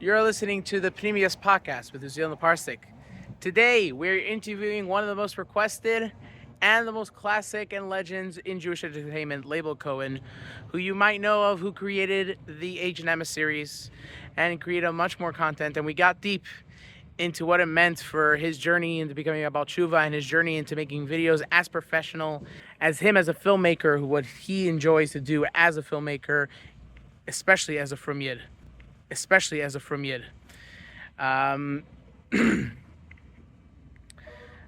You're listening to the Pneumius podcast with Uziel Naparstek. Today, we're interviewing one of the most requested and the most classic and legends in Jewish entertainment, Leibel Cohen, who you might know of, who created the Agent Emes series and created much more content. And we got deep into what it meant for his journey into becoming a Baal Tshuva and his journey into making videos as professional as him as a filmmaker, what he enjoys to do as a filmmaker, especially as a From Yid. Um,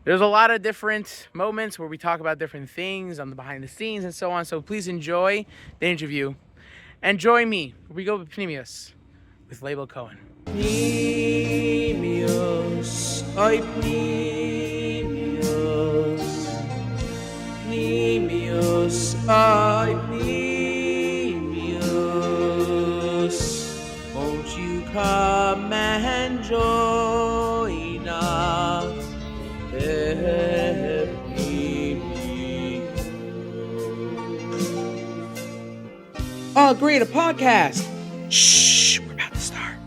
there's a lot of different moments where we talk about different things on the behind the scenes and so on. So please enjoy the interview and join me. We go with Pneumius with Leibel Cohen. Pneumius, oi Pneumius, Pneumius, oi Pneumius, won't you come and join us, Pneumius? Oh, great, a podcast. Shh, we're about to start.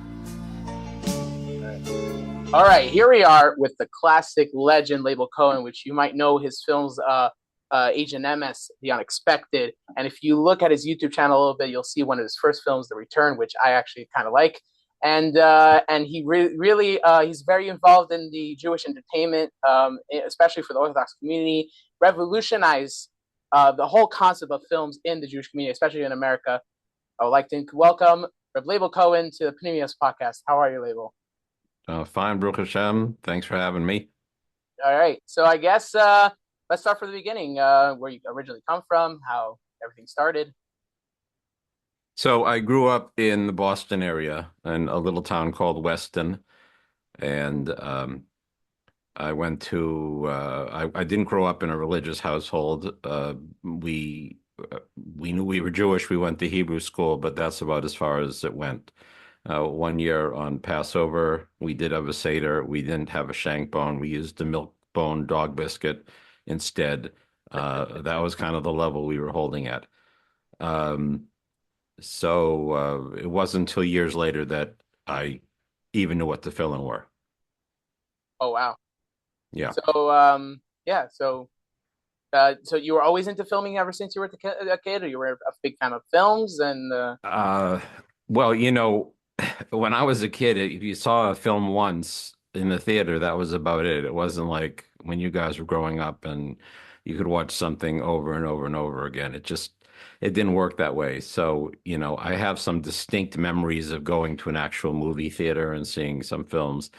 All right, here we are with the classic legend Leibel Cohen, which you might know his films Agent Emes, The Unexpected. And if you look at his YouTube channel a little bit, you'll see one of his first films, The Return, which I actually kind of like. And he really he's very involved in the Jewish entertainment, especially for the Orthodox community, revolutionized the whole concept of films in the Jewish community, especially in America. I would like to welcome Leibel Cohen to the Pneumius podcast. How are you, Leibel? Fine, Baruch Hashem. Thanks for having me. All right. So I guess let's start from the beginning, where you originally come from, how everything started. So I grew up in the Boston area in a little town called Weston. And I went to, I didn't grow up in a religious household. We knew we were Jewish. We went to Hebrew school, but that's about as far as it went. 1 year on Passover, we did have a Seder. We didn't have a shank bone. We used a milk bone dog biscuit instead. That was kind of the level we were holding at. So it wasn't until years later that I even knew what the fill-in were. Oh, wow. Yeah. So, so you were always into filming ever since you were a kid, or you were a big fan of films? And well, you know, when I was a kid, if you saw a film once in the theater, that was about it. It wasn't like when you guys were growing up and you could watch something over and over and over again. It didn't work that way. So, you know, I have some distinct memories of going to an actual movie theater and seeing some films.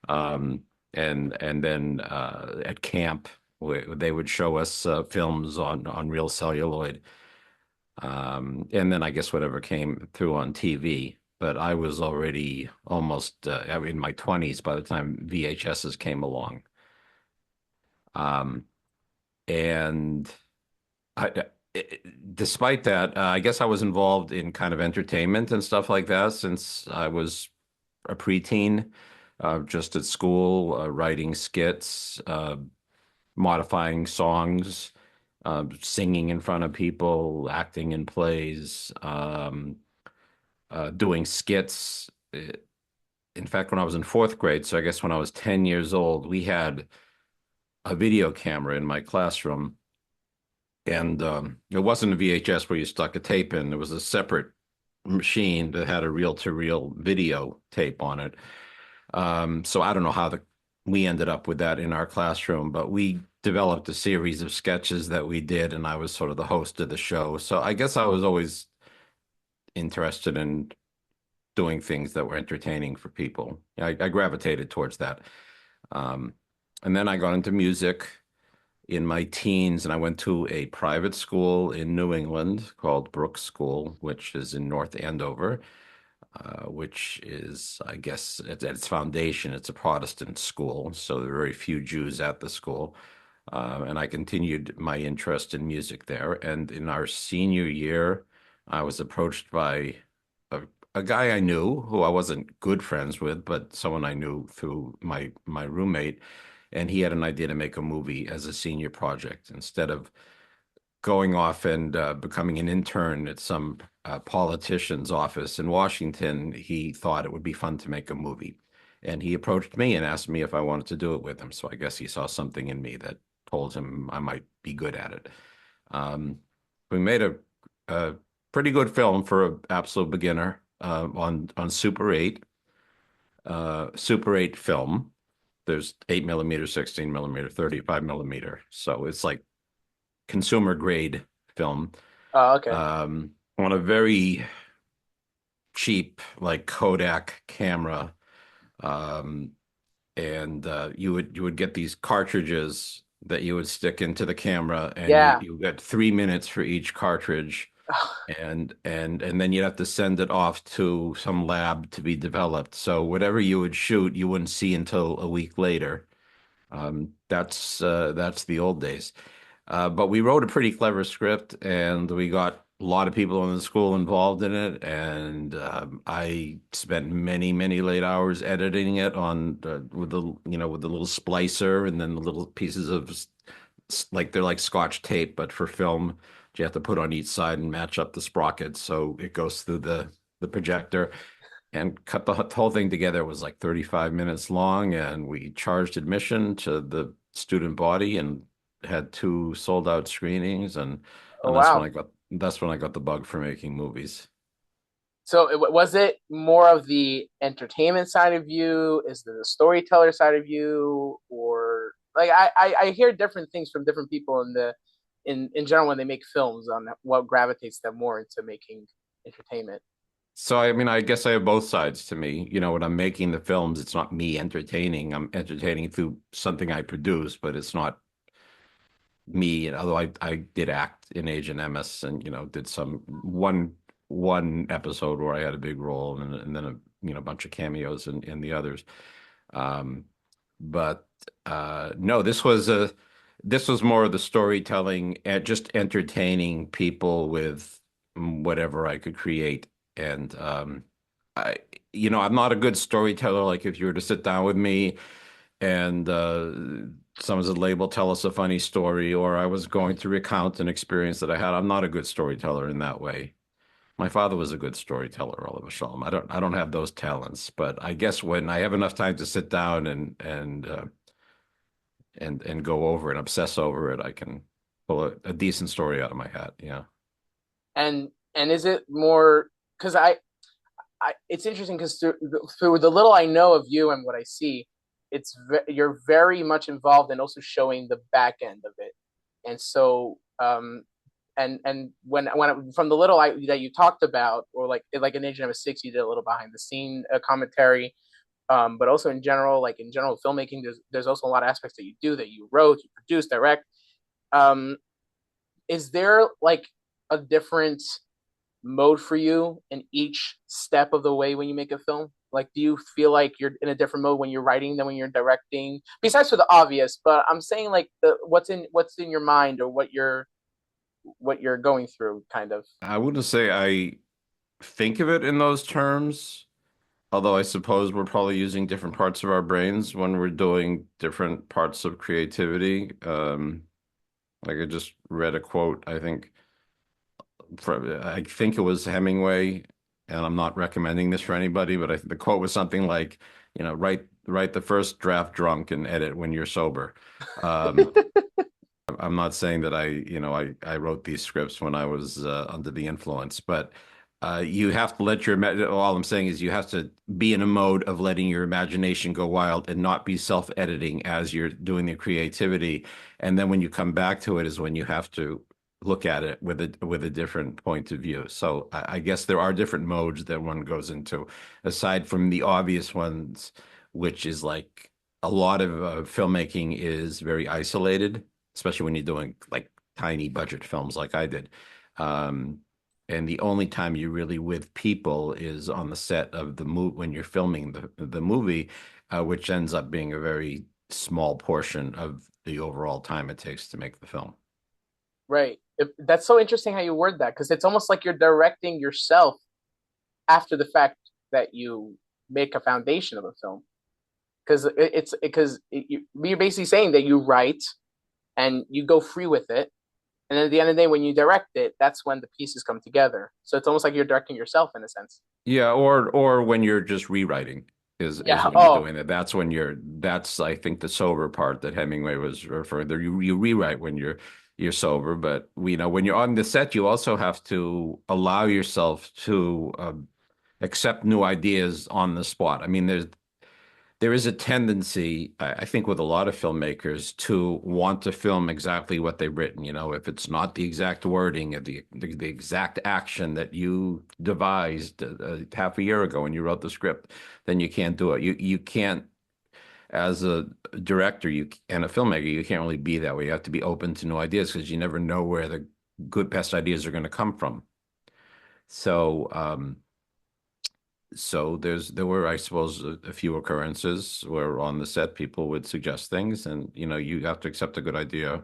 And then at camp, they would show us films on real celluloid. And then I guess whatever came through on TV. But I was already almost in my 20s by the time VHSs came along. And despite that, I guess I was involved in kind of entertainment and stuff like that since I was a preteen, just at school, writing skits, modifying songs, singing in front of people, acting in plays, doing skits. In fact, when I was in fourth grade, so I guess when I was 10 years old, we had a video camera in my classroom. And it wasn't a VHS where you stuck a tape in. It was a separate machine that had a reel-to-reel video tape on it. So I don't know how we ended up with that in our classroom, but we developed a series of sketches that we did, and I was sort of the host of the show. So I guess I was always interested in doing things that were entertaining for people. I gravitated towards that. And then I got into music in my teens, and I went to a private school in New England called Brooks School, which is in North Andover, which is, I guess, at its foundation, it's a Protestant school, so there are very few Jews at the school. And I continued my interest in music there. And in our senior year, I was approached by a guy I knew, who I wasn't good friends with, but someone I knew through my roommate. And he had an idea to make a movie as a senior project. Instead of going off and becoming an intern at some politician's office in Washington, he thought it would be fun to make a movie. And he approached me and asked me if I wanted to do it with him. So I guess he saw something in me that told him I might be good at it. We made a pretty good film for an absolute beginner on Super 8, Super 8 film. There's 8 millimeter, 16 millimeter, 35 millimeter. So it's like consumer grade film Oh, okay. on a very cheap like Kodak camera. Um, and you would get these cartridges that you would stick into the camera, and you Yeah. you get 3 minutes for each cartridge, and then you'd have to send it off to some lab to be developed. So whatever you would shoot, you wouldn't see until a week later. That's the old days. But we wrote a pretty clever script, and we got a lot of people in the school involved in it. And I spent many, many late hours editing it on with the little splicer, and then the little pieces of like they're like Scotch tape, but for film, you have to put on each side and match up the sprockets so it goes through the projector. And cut the whole thing together. It was like 35 minutes long, and we charged admission to the student body and had two sold out screenings, Oh, and wow. that's when I got the bug for making movies. So was it more of the entertainment side of you? Is it the storyteller side of you? Or like I hear different things from different people in general when they make films on what gravitates them more into making entertainment. So I mean, I guess I have both sides to me. When I'm making the films, it's not me entertaining. I'm entertaining through something I produce, but it's not me. Although I did act in Agent Emes, and did some one episode where I had a big role, and then a bunch of cameos in the others. Um, but no, this was more of the storytelling and just entertaining people with whatever I could create. And I, I'm not a good storyteller. Like if you were to sit down with me and someone said, "Leibel, tell us a funny story," or I was going to recount an experience that I had, I'm not a good storyteller in that way. My father was a good storyteller, all of a shalom. I don't have those talents, but I guess when I have enough time to sit down and go over and obsess over it, I can pull a decent story out of my hat. Yeah. And is it more because I it's interesting because through the little I know of you and what I see, you're very much involved in also showing the back end of it, and so and when from the little that you talked about, or like in Age Number 6, you did a little behind the scene commentary, but also in general filmmaking, there's also a lot of aspects that you do that you wrote, you produce, direct. Um, is there like a different mode for you in each step of the way when you make a film? Like, do you feel like you're in a different mode when you're writing than when you're directing? Besides for the obvious, but I'm saying like what's in your mind, or what you're going through, kind of. I wouldn't say I think of it in those terms, although I suppose we're probably using different parts of our brains when we're doing different parts of creativity. Like I just read a quote, I think it was Hemingway, and I'm not recommending this for anybody, but the quote was something like, write the first draft drunk and edit when you're sober. Um, I'm not saying that I wrote these scripts when I was under the influence, but you have to let all I'm saying is you have to be in a mode of letting your imagination go wild and not be self-editing as you're doing the creativity. And then when you come back to it is when you have to look at it with a different point of view. So I guess there are different modes that one goes into, aside from the obvious ones, which is like a lot of filmmaking is very isolated, especially when you're doing like tiny budget films like I did. Um, and the only time you're really with people is on the set of the movie when you're filming the movie, which ends up being a very small portion of the overall time it takes to make the film. Right. That's so interesting how you word that, because it's almost like you're directing yourself after the fact that you make a foundation of a film. Because you're basically saying that you write and you go free with it, And then at the end of the day, when you direct it, that's when the pieces come together. So it's almost like you're directing yourself in a sense. Yeah, or when you're just rewriting is Yeah. when you're Oh, doing it. That's I think the sober part that Hemingway was referring to. You rewrite when you're sober, but when you're on the set, you also have to allow yourself to accept new ideas on the spot. I mean, there is a tendency, I think, with a lot of filmmakers to want to film exactly what they've written. If it's not the exact wording of the exact action that you devised half a year ago when you wrote the script, then you can't do it. You can't, as a director and a filmmaker, you can't really be that way. You have to be open to new ideas because you never know where the best ideas are going to come from. So there were, I suppose, a few occurrences where on the set people would suggest things, and you have to accept a good idea.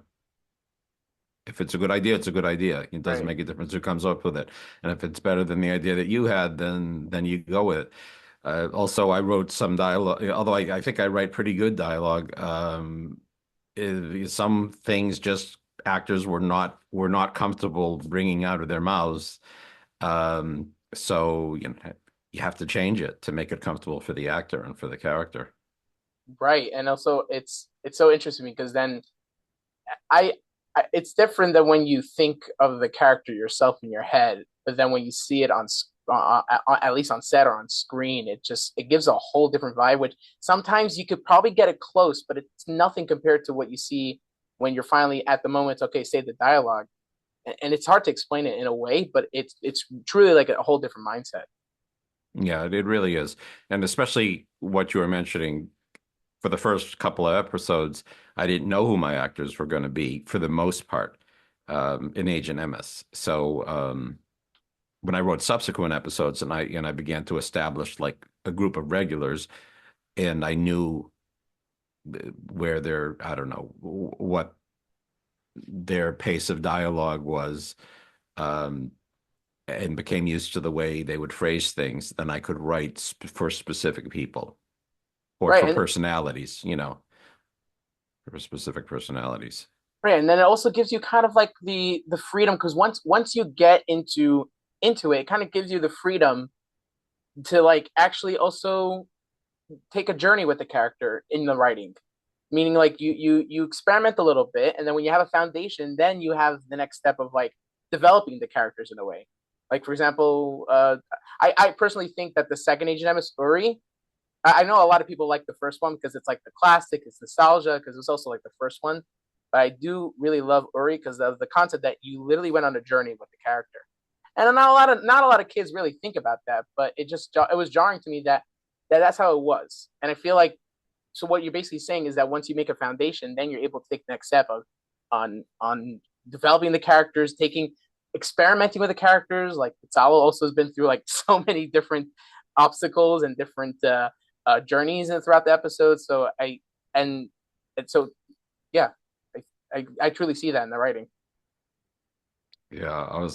If it's a good idea, it's a good idea. It doesn't right. make a difference who comes up with it. And if it's better than the idea that you had, then you go with it. Also, I wrote some dialogue, although I think I write pretty good dialogue. Some things just actors were not comfortable bringing out of their mouths. So you have to change it to make it comfortable for the actor and for the character. Right. And also it's so interesting because then I, it's different than when you think of the character yourself in your head, but then when you see it at least on set or on screen, it gives a whole different vibe. Which sometimes you could probably get it close, but it's nothing compared to what you see when you're finally at the moment. Okay, say the dialogue, and it's hard to explain it in a way, but it's truly like a whole different mindset. Yeah, it really is. And especially what you were mentioning for the first couple of episodes, I didn't know who my actors were going to be for the most part in Agent Emes. So when I wrote subsequent episodes and I began to establish like a group of regulars, and I knew where I don't know what their pace of dialogue was, um, and became used to the way they would phrase things, then I could write for specific people or Right. for And personalities, for specific personalities. right, and then it also gives you kind of like the freedom because once you get into it, it kind of gives you the freedom to like actually also take a journey with the character in the writing. Meaning like you experiment a little bit, and then when you have a foundation, then you have the next step of like developing the characters in a way. Like for example, I personally think that the second Agent M is Uri. I know a lot of people like the first one because it's like the classic, it's nostalgia because it's also like the first one. But I do really love Uri because of the concept that you literally went on a journey with the character, and not a lot of kids really think about that. But it was jarring to me that's how it was, and I feel like so what you're basically saying is that once you make a foundation, then you're able to take the next step of on developing the characters, experimenting with the characters. Like Betzalel also has been through like so many different obstacles and different journeys and throughout the episode. So and and so yeah, I truly see that in the writing. Yeah,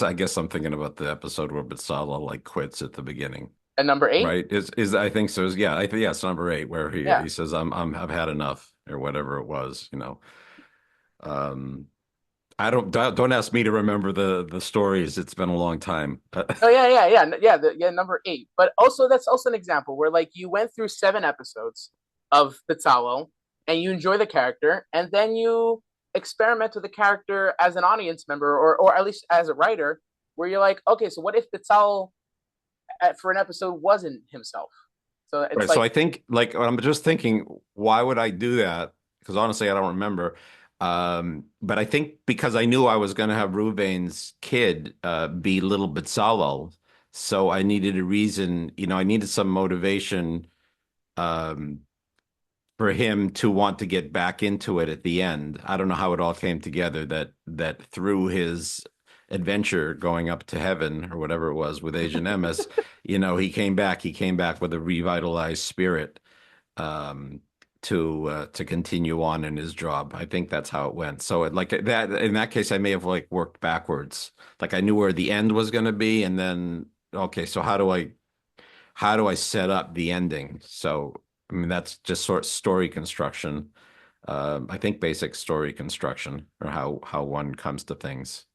I guess I'm thinking about the episode where Betzalel like quits at the beginning, And number 8, right? I think so. Yeah, I think yeah, it's number 8 where he yeah. he says I've had enough or whatever it was. Um, I don't ask me to remember the stories. It's been a long time. Oh yeah. Number 8, but also that's also an example where like you went through 7 episodes of Betzalel and you enjoy the character, and then you experiment with the character as an audience member or at least as a writer, where you're like, okay, so what if Betzalel for an episode wasn't himself? So it's Right. So like I think like I'm just thinking, why would I do that? Because honestly, I don't remember. But I think because I knew I was going to have Reuven's kid be little Betzalel, so I needed a reason. I needed some motivation um, for him to want to get back into it at the end. I don't know how it all came together that through his adventure going up to heaven or whatever it was with Agent Emes, he came back with a revitalized spirit to continue on in his job. I think that's how it went. So like that in that case, I may have like worked backwards. Like I knew where the end was going to be, and then okay, so how do I set up the ending? So I mean that's just sort of story construction. I think basic story construction or how one comes to things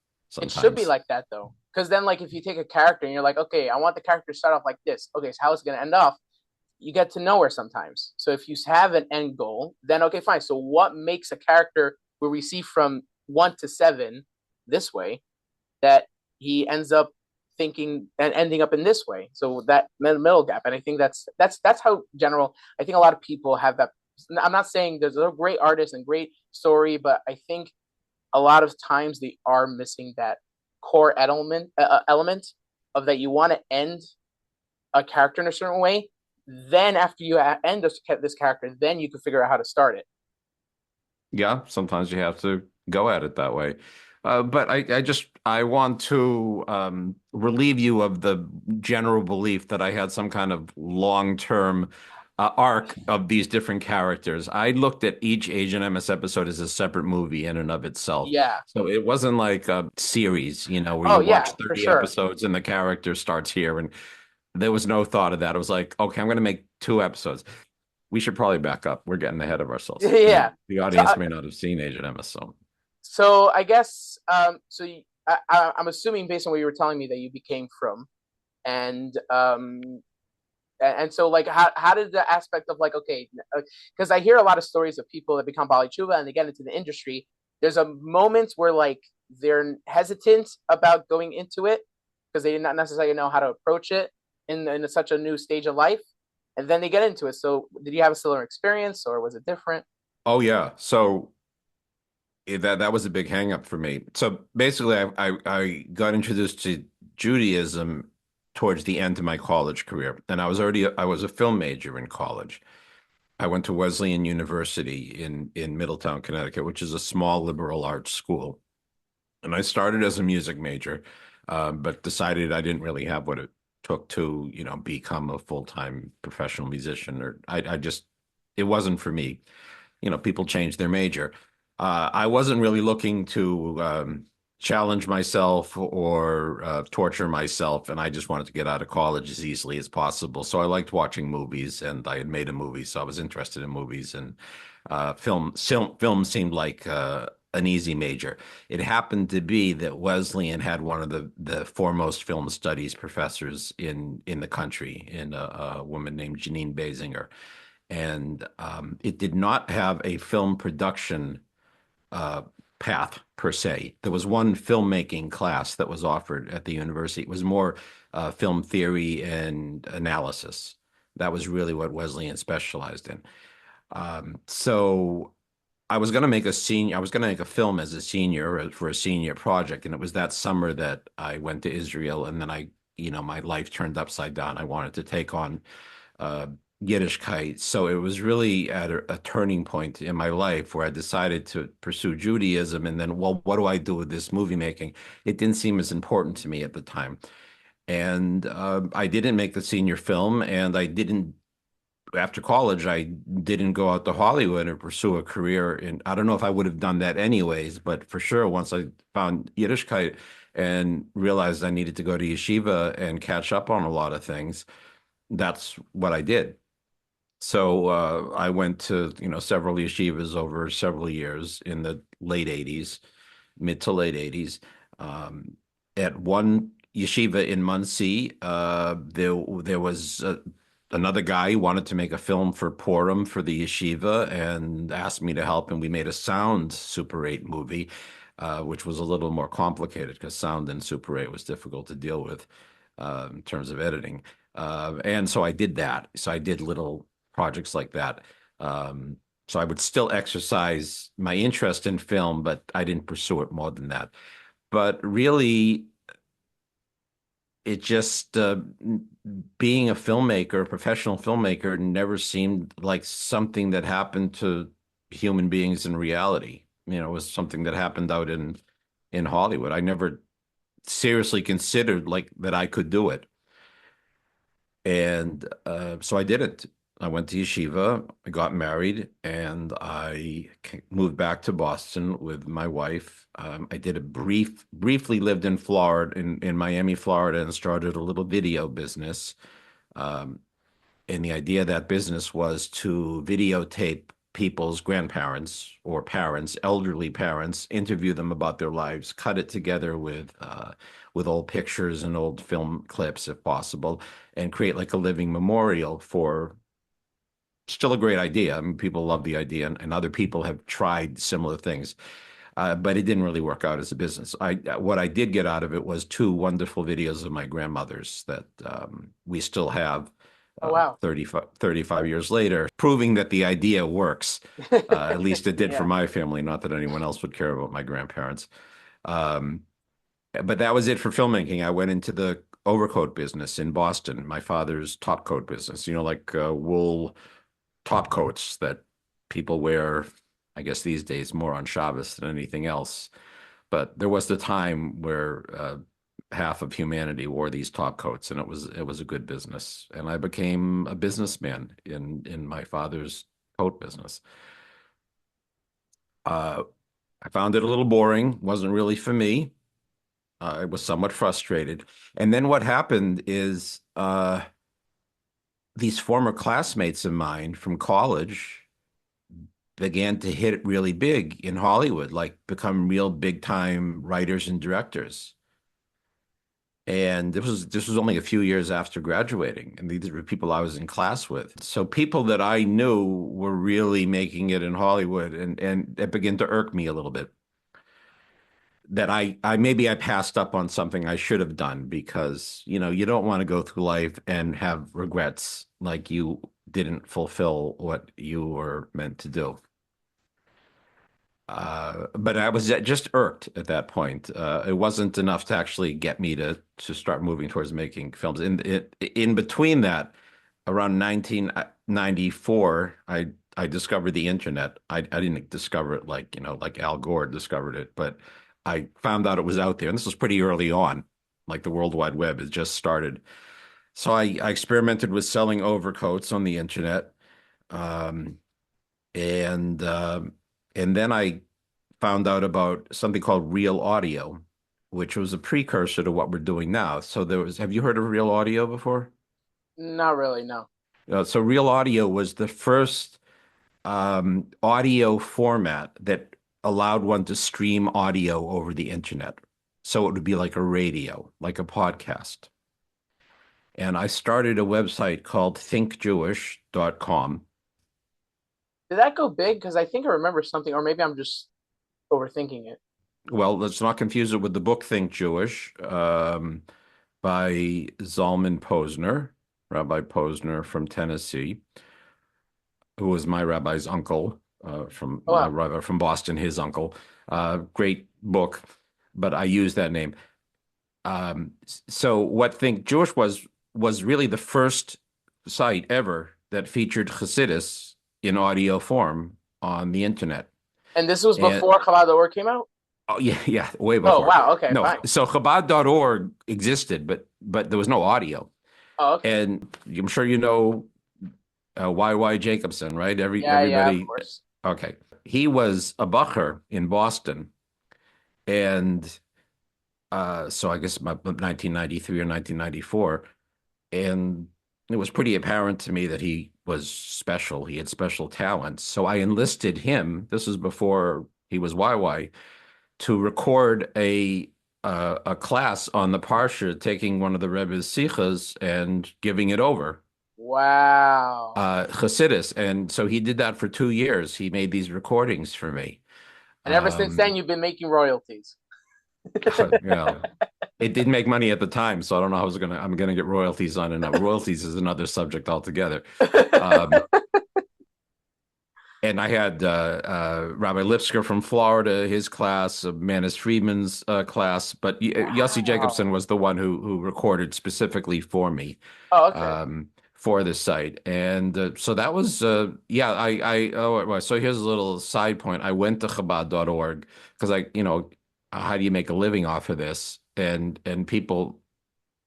It should be sometimes. like that though, because then like if you take a character and you're like, okay, I want the character to start off like this. Okay, so how is it gonna end off? You get to nowhere sometimes. So if you have an end goal, then okay, fine. So what makes a character where we see from 1 to 7 this way that he ends up thinking and ending up in this way? So that middle gap, and I think that's how general. I think a lot of people have that. I'm not saying there's a great artist and great story, but I think a lot of times they are missing that core element of that you want to end a character in a certain way. Then after you end this character, then you can figure out how to start it. Yeah, sometimes you have to go at it that way. But I want to relieve you of the general belief that I had some kind of long-term arc of these different characters. I looked at each Agent Emes episode as a separate movie in and of itself. Yeah. So it wasn't like a series, where Oh you yeah, watch for 30 sure. episodes and the character starts here. And there was no thought of that. It was like, okay, I'm going to make 2 episodes. We should probably back up. We're getting ahead of ourselves. Yeah. The So audience may not have seen Agent Emes, so. so I guess I'm assuming based on what you were telling me that you became from, and so like how did the aspect of like okay, because I hear a lot of stories of people that become Bali Chuva and they get into the industry. There's a moment where like they're hesitant about going into it because they not necessarily know how to approach it in such a new stage of life, and then they get into it. So did you have a similar experience or was it different? Oh yeah. So that was a big hang up for me. So basically I got introduced to Judaism towards the end of my college career. And I was a film major in college. I went to Wesleyan University in Middletown, Connecticut, which is a small liberal arts school. And I started as a music major, but decided I didn't really have what it took to, become a full-time professional musician. Or I just, it wasn't for me. People change their major. I wasn't really looking to challenge myself or torture myself, and I just wanted to get out of college as easily as possible. So I liked watching movies, and I had made a movie, so I was interested in movies, and film seemed like an easy major. It happened to be that Wesleyan had one of the foremost film studies professors in the country, in a woman named Janine Basinger. And it did not have a film production uh, path per se. There was one filmmaking class that was offered at the university. It was more film theory and analysis. That was really what Wesleyan specialized in. So I was going to make I was going to make a film as a senior for a senior project. And it was that summer that I went to Israel, and then my life turned upside down. I wanted to take on uh, Yiddishkeit. So it was really at a turning point in my life where I decided to pursue Judaism. And then, well, what do I do with this movie making? It didn't seem as important to me at the time. And I didn't make the senior film, and after college, I didn't go out to Hollywood and pursue a career in, I don't know if I would have done that anyways, but for sure, once I found Yiddishkeit and realized I needed to go to yeshiva and catch up on a lot of things, that's what I did. So I went to, several yeshivas over several years in the late 80s, mid to late 80s. At one yeshiva in Muncie, there was another guy who wanted to make a film for Purim for the yeshiva and asked me to help, and we made a sound Super 8 movie, which was a little more complicated because sound in Super 8 was difficult to deal with in terms of editing. And so I did that. So I did little projects like that. So I would still exercise my interest in film, but I didn't pursue it more than that. But really, it just being a filmmaker, a professional filmmaker, never seemed like something that happened to human beings in reality. It was something that happened out in Hollywood. I never seriously considered like that I could do it. And so I did it. I went to yeshiva, I got married, and I moved back to Boston with my wife. I did briefly lived in Florida, in Miami, Florida, and started a little video business. And the idea of that business was to videotape people's grandparents or parents, elderly parents, interview them about their lives, cut it together with old pictures and old film clips, if possible, and create like a living memorial for. Still a great idea. I mean, people love the idea, and other people have tried similar things, but it didn't really work out as a business. What I did get out of it was two wonderful videos of my grandmothers that we still have Oh wow. 35 years later, proving that the idea works. At least it did for Yeah. my family, not that anyone else would care about my grandparents. Um, but that was it for filmmaking. I went into the overcoat business in Boston, my father's top coat business, like wool top coats that people wear, I guess these days more on Shabbos than anything else. But there was the time where half of humanity wore these top coats, and it was a good business. And I became a businessman in my father's coat business. I found it a little boring, wasn't really for me. I was somewhat frustrated. And then what happened is these former classmates of mine from college began to hit it really big in Hollywood, like become real big time writers and directors. And this was only a few years after graduating, and these were people I was in class with. So people that I knew were really making it in Hollywood, and it began to irk me a little bit. That I maybe I passed up on something I should have done, because you don't want to go through life and have regrets like you didn't fulfill what you were meant to do. But I was just irked at that point. It wasn't enough to actually get me to start moving towards making films. In between that, around 1994, I discovered the internet. I didn't discover it like Al Gore discovered it, but I found out it was out there, and this was pretty early on. Like the World Wide Web had just started. So I experimented with selling overcoats on the internet. Um, and then I found out about something called real audio, which was a precursor to what we're doing now. So have you heard of real audio before? Not really, no. So real audio was the first audio format that allowed one to stream audio over the internet. So it would be like a radio, like a podcast. And I started a website called thinkjewish.com. Did that go big? Because I think I remember something, or maybe I'm just overthinking it. Well, let's not confuse it with the book Think Jewish by Zalman Posner, Rabbi Posner from Tennessee, who was my rabbi's uncle, from Oh, my wow. rabbi from Boston, his uncle. Great book, but I use that name. So what Think Jewish was really the first site ever that featured Chassidus in audio form on the internet. And this was And before Chabad.org came out? oh yeah, way Oh, before. wow. Okay, No, fine. so Chabad.org existed, but there was no audio. Oh, okay. And I'm sure you know Y.Y. Jacobson, right? Yeah, of Everybody. course. Okay. He was a bacher in Boston. And so I guess about 1993 or 1994. And it was pretty apparent to me that he was special. He had special talents. So I enlisted him. This was before he was YY, to record a class on the Parsha, taking one of the Rebbe's sichas and giving it over. Wow. Chassidus. And so he did that for 2 years. He made these recordings for me. And ever since then, you've been making royalties. It didn't make money at the time, so I don't know how I'm gonna get royalties on it. Royalties is another subject altogether. And I had Rabbi Lipsker from Florida, his class, Manis Friedman's class, but Yossi Jacobson was the one who recorded specifically for me. Oh, okay. For this site. And so that was, so here's a little side point. I went to Chabad.org because how do you make a living off of this? And people,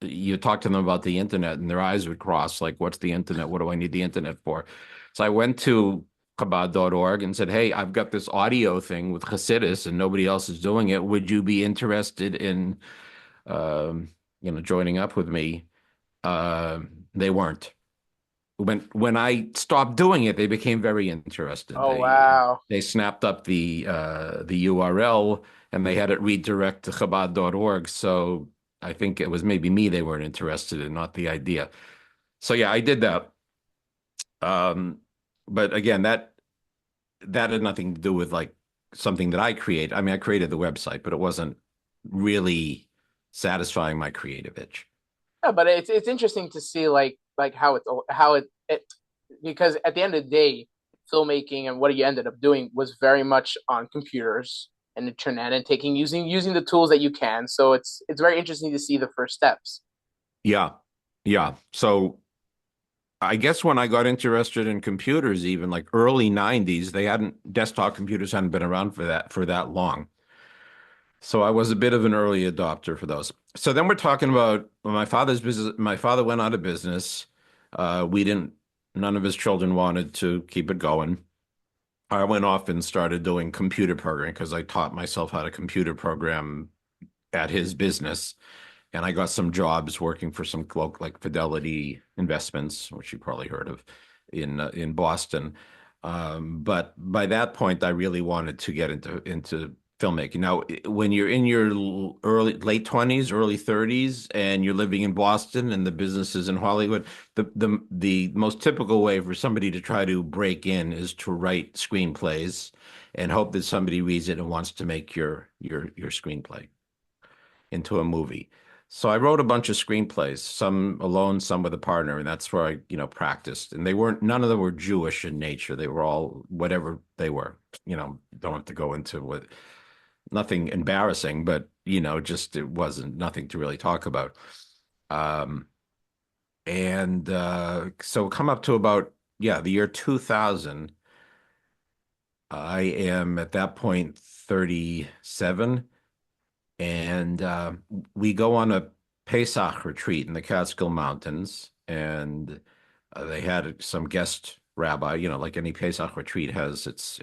you talk to them about the internet and their eyes would cross, like, what's the internet? What do I need the internet for? So I went to Chabad.org and said, hey, I've got this audio thing with Chassidus and nobody else is doing it. Would you be interested in, joining up with me? They weren't. when I stopped doing it, they became very interested. Oh wow. They snapped up the URL and they had it redirect to Chabad.org. So I think it was maybe me they weren't interested in, not the idea. So yeah, I did that. Um, but again, that had nothing to do with like something that I create. I mean, I created the website, but it wasn't really satisfying my creative itch. Yeah, but it's interesting to see like how it because at the end of the day, filmmaking and what you ended up doing was very much on computers and internet and taking using the tools that you can. So it's very interesting to see the first steps. Yeah. Yeah. So I guess when I got interested in computers, even like early 90s, desktop computers hadn't been around for that long. So I was a bit of an early adopter for those. So then we're talking about my father's business. My father went out of business. We didn't, none of his children wanted to keep it going. I went off and started doing computer programming because I taught myself how to computer program at his business. And I got some jobs working for some like Fidelity Investments, which you probably heard of, in Boston. But by that point, I really wanted to get into filmmaking. Now, when you're in your late 20s, early 30s, and you're living in Boston and the business is in Hollywood, the most typical way for somebody to try to break in is to write screenplays and hope that somebody reads it and wants to make your screenplay into a movie. So I wrote a bunch of screenplays, some alone, some with a partner, and that's where I practiced. And none of them were Jewish in nature. They were all whatever they were. Don't have to go into what, nothing embarrassing, but just it wasn't nothing to really talk about. Um, and so come up to about, yeah, the year 2000. I am at that point 37. And we go on a Pesach retreat in the Catskill Mountains, and they had some guest rabbi. Like any Pesach retreat has its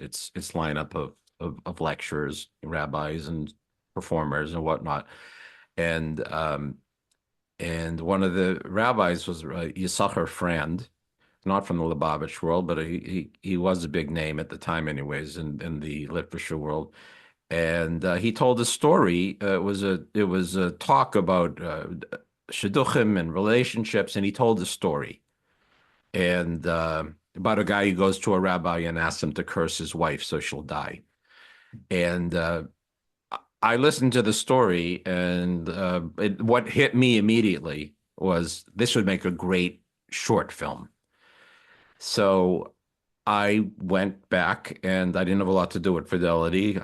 lineup of lecturers, rabbis, and performers and whatnot. And one of the rabbis was Yisachar Frand, not from the Lubavitch world, but he was a big name at the time, anyways, in the literature world. And he told a story. It was a talk about shidduchim and relationships, and he told a story and about a guy who goes to a rabbi and asks him to curse his wife so she'll die. And I listened to the story, and what hit me immediately was this would make a great short film. So I went back, and I didn't have a lot to do at Fidelity.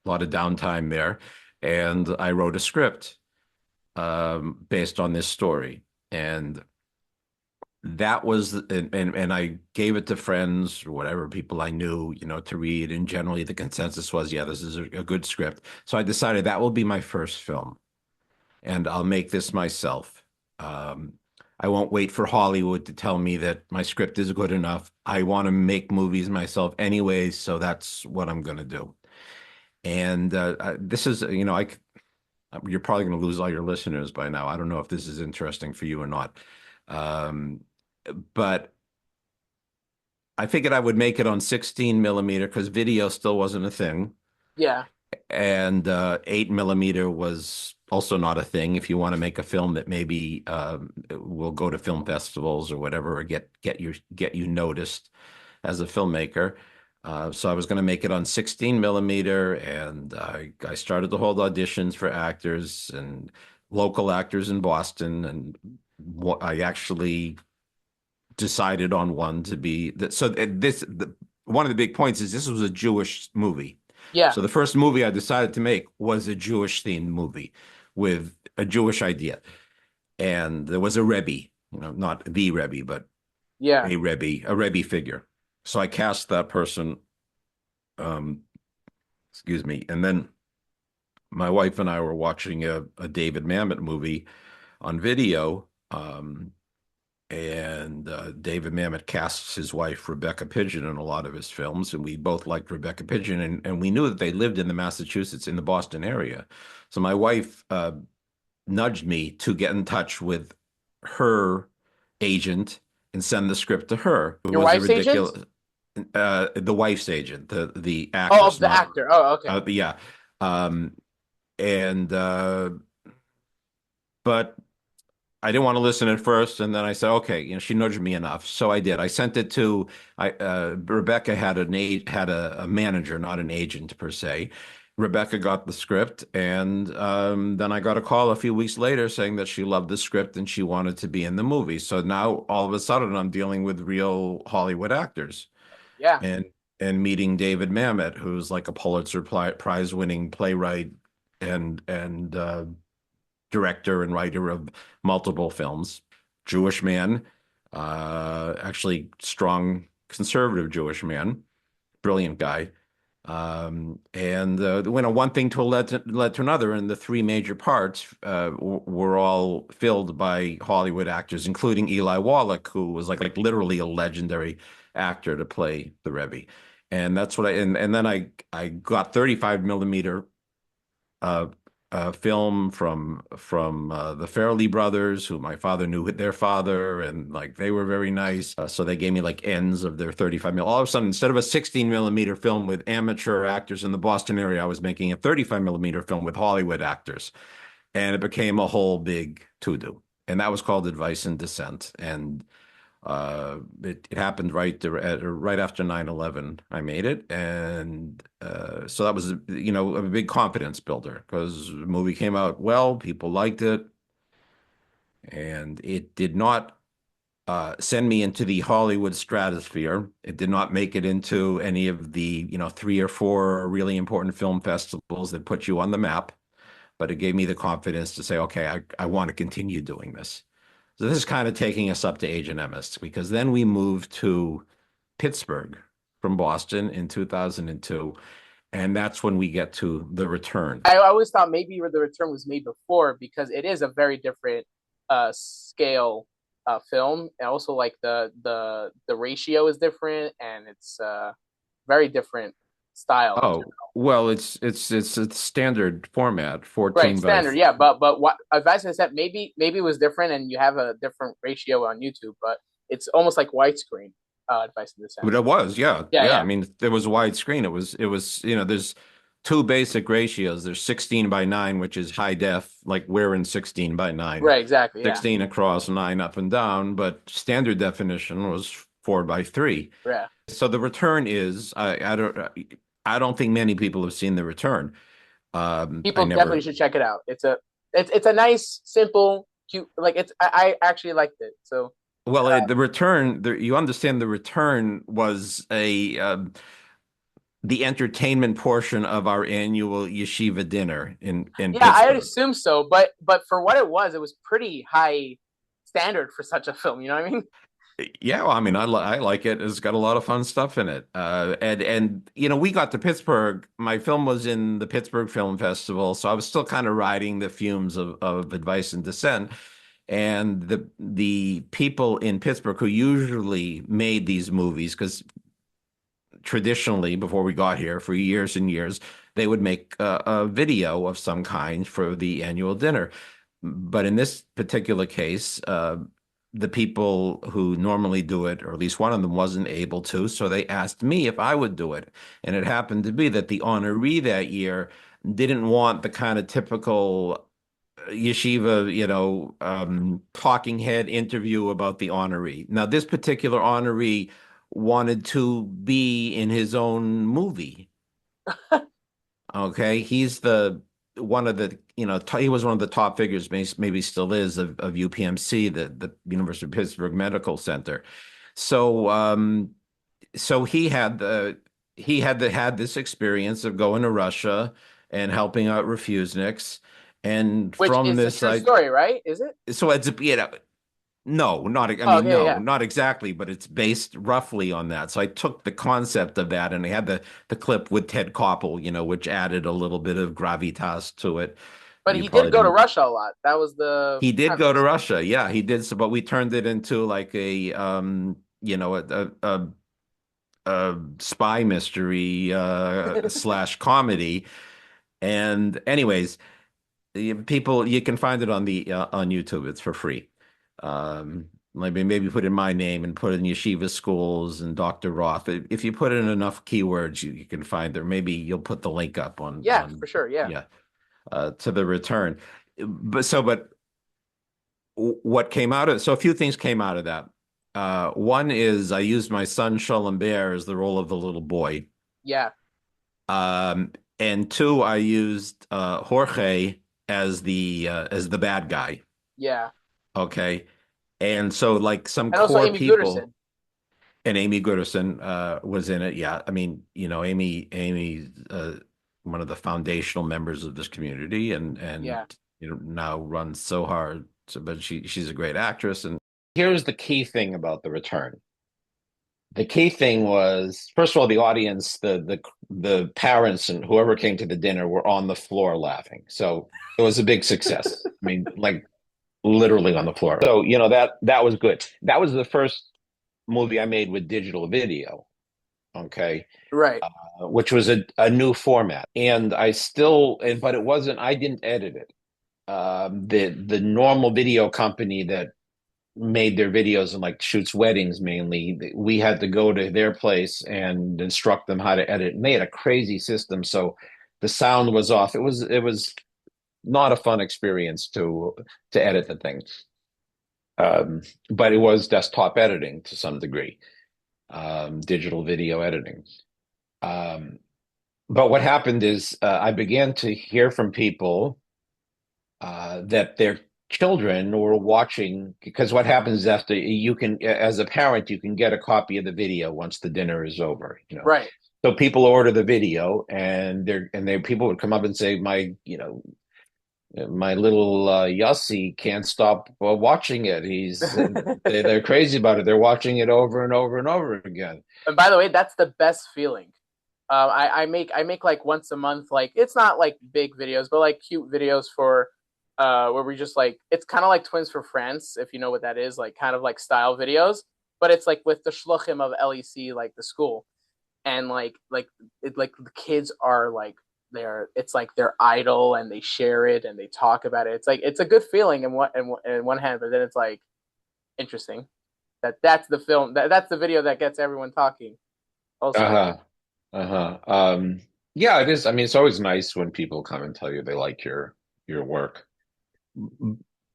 A lot of downtime there, and I wrote a script based on this story, and that was and I gave it to friends or whatever people I knew, to read, and generally the consensus was, yeah, this is a good script. So I decided that will be my first film, and I'll make this myself. I won't wait for Hollywood to tell me that my script is good enough. I want to make movies myself anyway, so that's what I'm going to do. And this is, you're probably going to lose all your listeners by now. I don't know if this is interesting for you or not. But I figured I would make it on 16 millimeter because video still wasn't a thing. Yeah. And 8 millimeter was also not a thing if you want to make a film that maybe will go to film festivals or whatever, or get you noticed as a filmmaker. So I was going to make it on 16 millimeter, and I started to hold auditions for actors and local actors in Boston, and I actually decided on one to be that. So one of the big points is this was a Jewish movie. Yeah. So the first movie I decided to make was a Jewish themed movie with a Jewish idea, and there was a Rebbe, not the Rebbe, but yeah, a Rebbe figure. So I cast that person, excuse me. And then my wife and I were watching a David Mamet movie on video. And David Mamet casts his wife, Rebecca Pidgeon, in a lot of his films. And we both liked Rebecca Pidgeon. And we knew that they lived in the Boston area. So my wife nudged me to get in touch with her agent and send the script to her. It Your was a wife's agent? ridiculous. The wife's agent, the Oh, of actress, the not actor. Oh, okay. yeah. Um, and but I didn't want to listen at first, and then I said, okay, she nudged me enough, so I did. I sent it to Rebecca had a manager, not an agent per se. Rebecca got the script, and then I got a call a few weeks later saying that she loved the script and she wanted to be in the movie. So now all of a sudden I'm dealing with real Hollywood actors Yeah. and meeting David Mamet, who's like a Pulitzer Prize winning playwright and director and writer of multiple films. Jewish man, actually strong conservative Jewish man, brilliant guy. And one thing to led to another, and the three major parts were all filled by Hollywood actors, including Eli Wallach, who was like literally a legendary actor to play the Rebbe. And that's what and then I got 35 millimeter film from the Farrelly brothers, who my father knew their father, and like they were very nice. So they gave me like ends of their 35 mil. All of a sudden, instead of a 16 millimeter film with amateur actors in the Boston area, I was making a 35 millimeter film with Hollywood actors, and it became a whole big to-do. And that was called Advice and Dissent. And it happened right after 9/11. I made it, and so that was a big confidence builder, because the movie came out well, people liked it, and it did not send me into the Hollywood stratosphere. It did not make it into any of the 3 or 4 really important film festivals that put you on the map, but it gave me the confidence to say, okay, I want to continue doing this. So this is kind of taking us up to Agent Emes, because then we moved to Pittsburgh from Boston in 2002, and that's when we get to The Return. I always thought maybe The Return was made before, because it is a very different scale film, and also like the ratio is different, and it's very different style. Oh, well, it's a standard format, 14 right, by standard, yeah. But what Advice and Dissent, maybe it was different, and you have a different ratio on YouTube, but it's almost like widescreen. Advice and Dissent. But it was, yeah. Yeah. I mean, there was widescreen. It was, there's two basic ratios. There's 16 by 9, which is high def, like we're in 16 by 9. Right, exactly. 16 across, 9 up and down, but standard definition was 4 by 3. Yeah. So The Return is, I don't think many people have seen The Return. People definitely should check it out. It's a nice, simple, cute. Like I actually liked it. So well, The Return. You understand, The Return was the entertainment portion of our annual yeshiva dinner in Pittsburgh. I assume so. But for what it was pretty high standard for such a film. You know what I mean? Yeah, well, I mean, I like it. It's got a lot of fun stuff in it. And we got to Pittsburgh. My film was in the Pittsburgh Film Festival, so I was still kind of riding the fumes of Advice and Dissent. And the people in Pittsburgh who usually made these movies, because traditionally, before we got here, for years and years, they would make a video of some kind for the annual dinner. But in this particular case, the people who normally do it, or at least one of them, wasn't able to, so they asked me if I would do it. And it happened to be that the honoree that year didn't want the kind of typical yeshiva, talking head interview about the honoree. Now, this particular honoree wanted to be in his own movie. Okay, he's one of the, he was one of the top figures, maybe still is, of UPMC, the University of Pittsburgh Medical Center. So so he had this experience of going to Russia and helping out refuseniks. And which from is this, a true story, right? Is it? So it's no, not not exactly, but it's based roughly on that. So I took the concept of that, and I had the clip with Ted Koppel, which added a little bit of gravitas to it. But he did go to Russia a lot. That was he did go to Russia. Yeah, he did. So, but we turned it into like a spy mystery / comedy. And anyways, people, you can find it on YouTube. It's for free. maybe put in my name and put in yeshiva schools and Dr. Roth. If you put in enough keywords, you can find there. Maybe you'll put the link up Yeah, for sure. Yeah. To the return. But what came out of, so a few things came out of that. One is I used my son Shalom Bear as the role of the little boy. Yeah. And two, I used Jorge as the bad guy. Yeah. Okay. And so like some And also core Amy people Gooderson. and Amy Gooderson was in it. Yeah. I mean, Amy one of the foundational members of this community and now runs so hard. So, but she's a great actress. And here's the key thing about The Return. The key thing was, first of all, the audience, the parents and whoever came to the dinner were on the floor laughing. So it was a big success. I mean, like literally on the floor. So, that was good. That was the first movie I made with digital video. Okay. Right. Which was a new format. And but it wasn't, I didn't edit it. The normal video company that made their videos and like shoots weddings mainly, we had to go to their place and instruct them how to edit. And they had a crazy system, so the sound was off. It was not a fun experience to edit the thing. But it was desktop editing to some degree, digital video editing. But what happened is I began to hear from people that their children were watching, because what happens is after as a parent, you can get a copy of the video once the dinner is over, Right. So people order the video and people would come up and say, my little Yossi can't stop watching it. They're crazy about it. They're watching it over and over and over again. And by the way, that's the best feeling. I make like once a month, like it's not like big videos, but like cute videos for where we just like, it's kind of like Twins for France, if you know what that is, like kind of like style videos, but it's like with the shluchim of LEC, like the school, and like the kids are like it's like their idol, and they share it and they talk about it. It's like it's a good feeling in one hand, but then it's like interesting that's the film that's the video that gets everyone talking. Also. Yeah, it is. I mean, it's always nice when people come and tell you they like your work.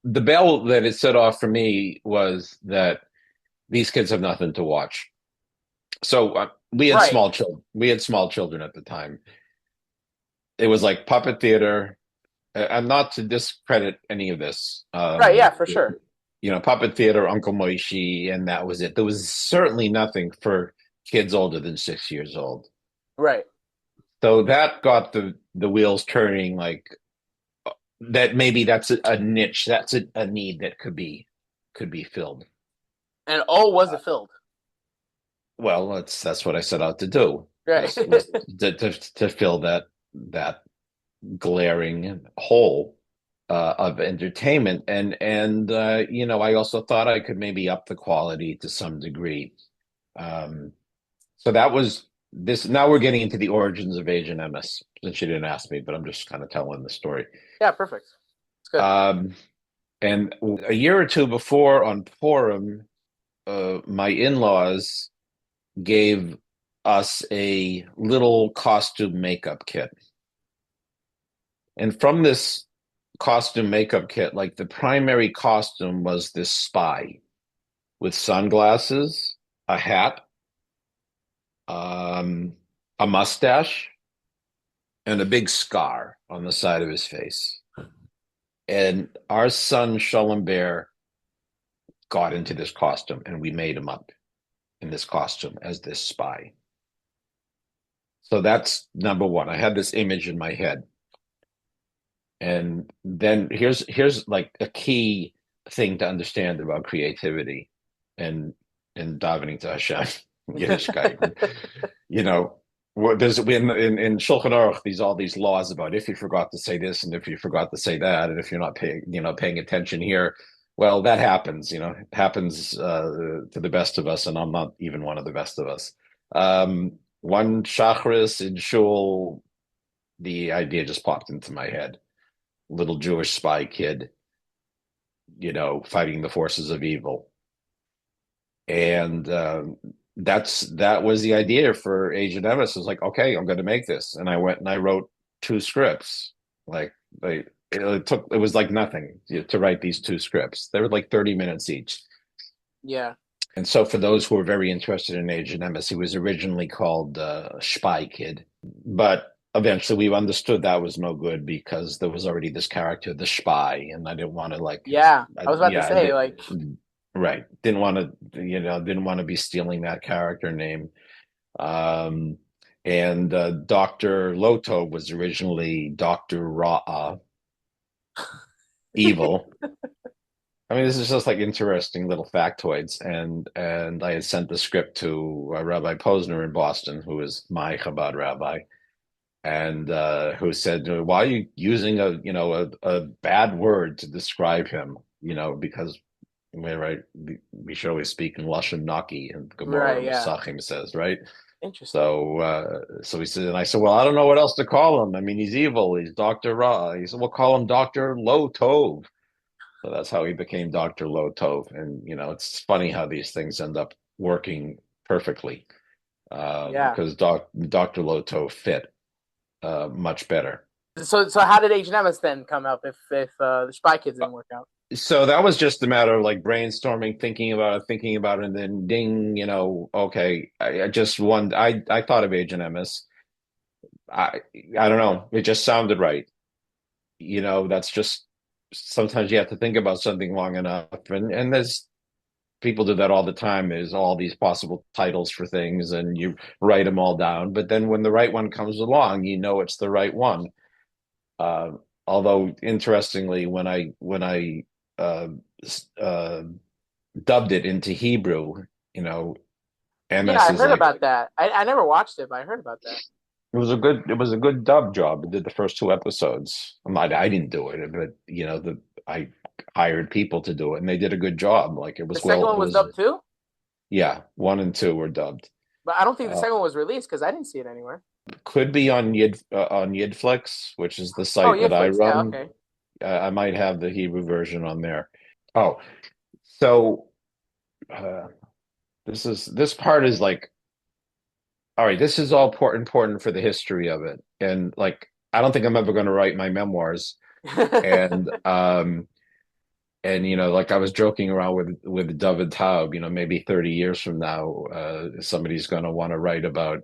The bell that it set off for me was that these kids have nothing to watch. So we had small children. We had small children at the time. It was like puppet theater. I'm not to discredit any of this. Right? Yeah, for sure. Puppet theater, Uncle Moishi, and that was it. There was certainly nothing for kids older than 6 years old. Right. So that got the wheels turning, like that maybe that's a niche, that's a need that could be filled. And was it filled? Well, that's what I set out to do. Right. was to fill that glaring hole of entertainment, and I also thought I could maybe up the quality to some degree. So that was this. Now we're getting into the origins of Agent Emes, since you didn't ask me, but I'm just kind of telling the story. Yeah, perfect. It's good. And a year or two before on Purim, my in-laws gave us a little costume makeup kit. And from this costume makeup kit, like the primary costume was this spy with sunglasses, a hat, a mustache, and a big scar on the side of his face. And our son, Shalom Bear, got into this costume, and we made him up in this costume as this spy. So that's number one. I had this image in my head. And then here's like a key thing to understand about creativity and davening to Hashem, Yiddishkeit. There's in Shulchan Aruch all these laws about if you forgot to say this and if you forgot to say that, and if you're not paying attention here, well, that happens. It happens to the best of us, and I'm not even one of the best of us. One Shachris in shul, the idea just popped into my head. Little Jewish spy kid, fighting the forces of evil. And that was the idea for Agent Emes. It was like, okay, I'm going to make this, and I went and I wrote two scripts. Like it was like nothing to write these two scripts. They were like 30 minutes each. Yeah. And so, for those who are very interested in Agent Emes, he was originally called Spy Kid, but eventually we understood that was no good because there was already this character, the spy, and I didn't want to Yeah. I was about to yeah, say, like, right, didn't want to, didn't want to be stealing that character name. Um, and Dr. Lo-Tov was originally Dr. Ra, evil. I mean, this is just like interesting little factoids, and I had sent the script to Rabbi Posner in Boston, who is my Chabad rabbi, and who said, "Why are you using a bad word to describe him? Because right, we should always speak in Lashon Naki, and Gemara right, yeah. Masachim says, right." Interesting. So he said, and I said, well, I don't know what else to call him. I mean, he's evil. He's Dr. Ra. He said, we'll call him Dr. Lo-Tov. So that's how he became Dr. Lo-Tov. And, it's funny how these things end up working perfectly Yeah. because Dr. Lo-Tov fit much better. So how did Agent Emes then come up if the Spy Kids didn't work out? So that was just a matter of like brainstorming, thinking about it, and then ding, okay. I just one. I thought of Agent Emes. I don't know. It just sounded right. That's just sometimes you have to think about something long enough, and there's people do that all the time. There's all these possible titles for things, and you write them all down. But then when the right one comes along, it's the right one. Although interestingly, when I uh, uh, dubbed it into Hebrew, Yeah, MS I is heard like about that. I never watched it, but I heard about that. it was a good dub job. I did the first two episodes. I didn't do it, but I hired people to do it, and they did a good job. Like The second one it was was dubbed too, yeah, one and two were dubbed. but I don't think the Uh, second one was released because I didn't see it anywhere. could be on Yidflix, which is the Oh, site yeah, that I Flicks. Yeah, run. okay. I might have the Hebrew version on there. Oh, so uh, this part is like, all right, this is all important for the history of it, and like I don't think I'm ever going to write my memoirs, and like I was joking around with David Taub, maybe 30 years from now, somebody's going to want to write about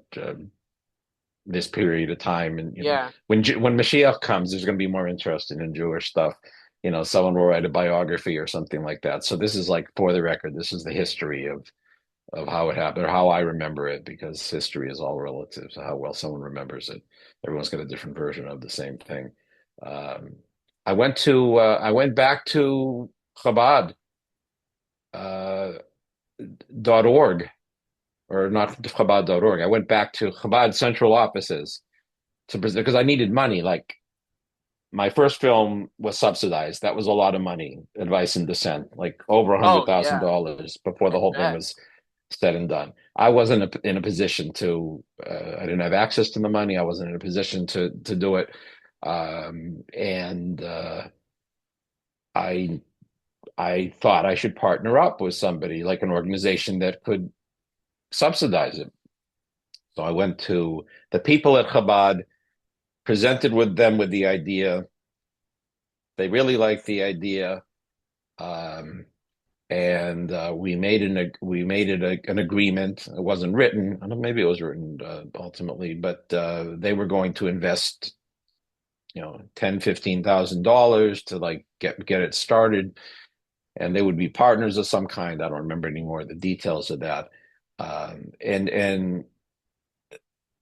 this period of time, and Yeah. when Mashiach comes, there's going to be more interested in Jewish stuff. Someone will write a biography or something like that. So this is like, for the record, this is the history of how it happened, or how I remember it, because history is all relative to how well someone remembers it. Everyone's got a different version of the same thing. Um, I went back to Chabad uh, .org, or not Chabad.org. I went back to Chabad central offices to present because I needed money. Like my first film was subsidized. That was a lot of money. Advice and Dissent, like over a hundred Oh, thousand yeah. dollars before the I whole thing bet. was said and done. I wasn't in a position to. I didn't have access to the money. I wasn't in a position to do it, and I I thought I should partner up with somebody like an organization that could subsidize it. So I went to the people at Chabad, presented with them with the idea. They really liked the idea, um, and we made it an agreement. It wasn't written. I don't know, maybe it was written ultimately, but they were going to invest, $10,000-15,000 to like get it started, and they would be partners of some kind. I don't remember anymore the details of that. And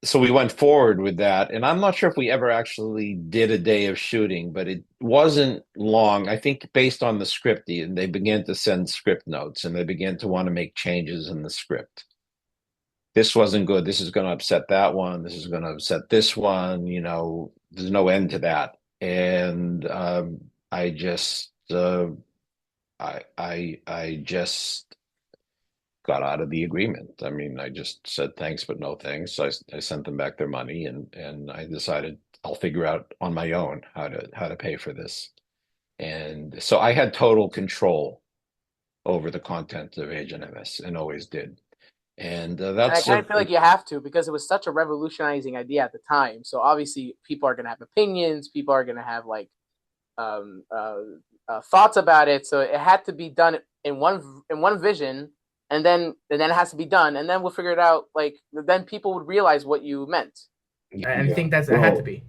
so we went forward with that, and I'm not sure if we ever actually did a day of shooting, but it wasn't long. I think based on the script, they began to send script notes, and they began to want to make changes in the script. This wasn't good. This is going to upset that one. This is going to upset this one. There's no end to that. And I just, I just got out of the agreement. I mean, I just said thanks, but no thanks. So I sent them back their money, and I decided I'll figure out on my own how to pay for this. And so I had total control over the content of Agent Emes, and always did. And And I that's kind of feel like you have to, because it was such a revolutionizing idea at the time. So obviously, people are going to have opinions. People are going to have like um, uh, thoughts about it. So it had to be done in one vision, and then it has to be done, and then we'll figure it out. Like then people would realize what you meant. I think it had well, to be.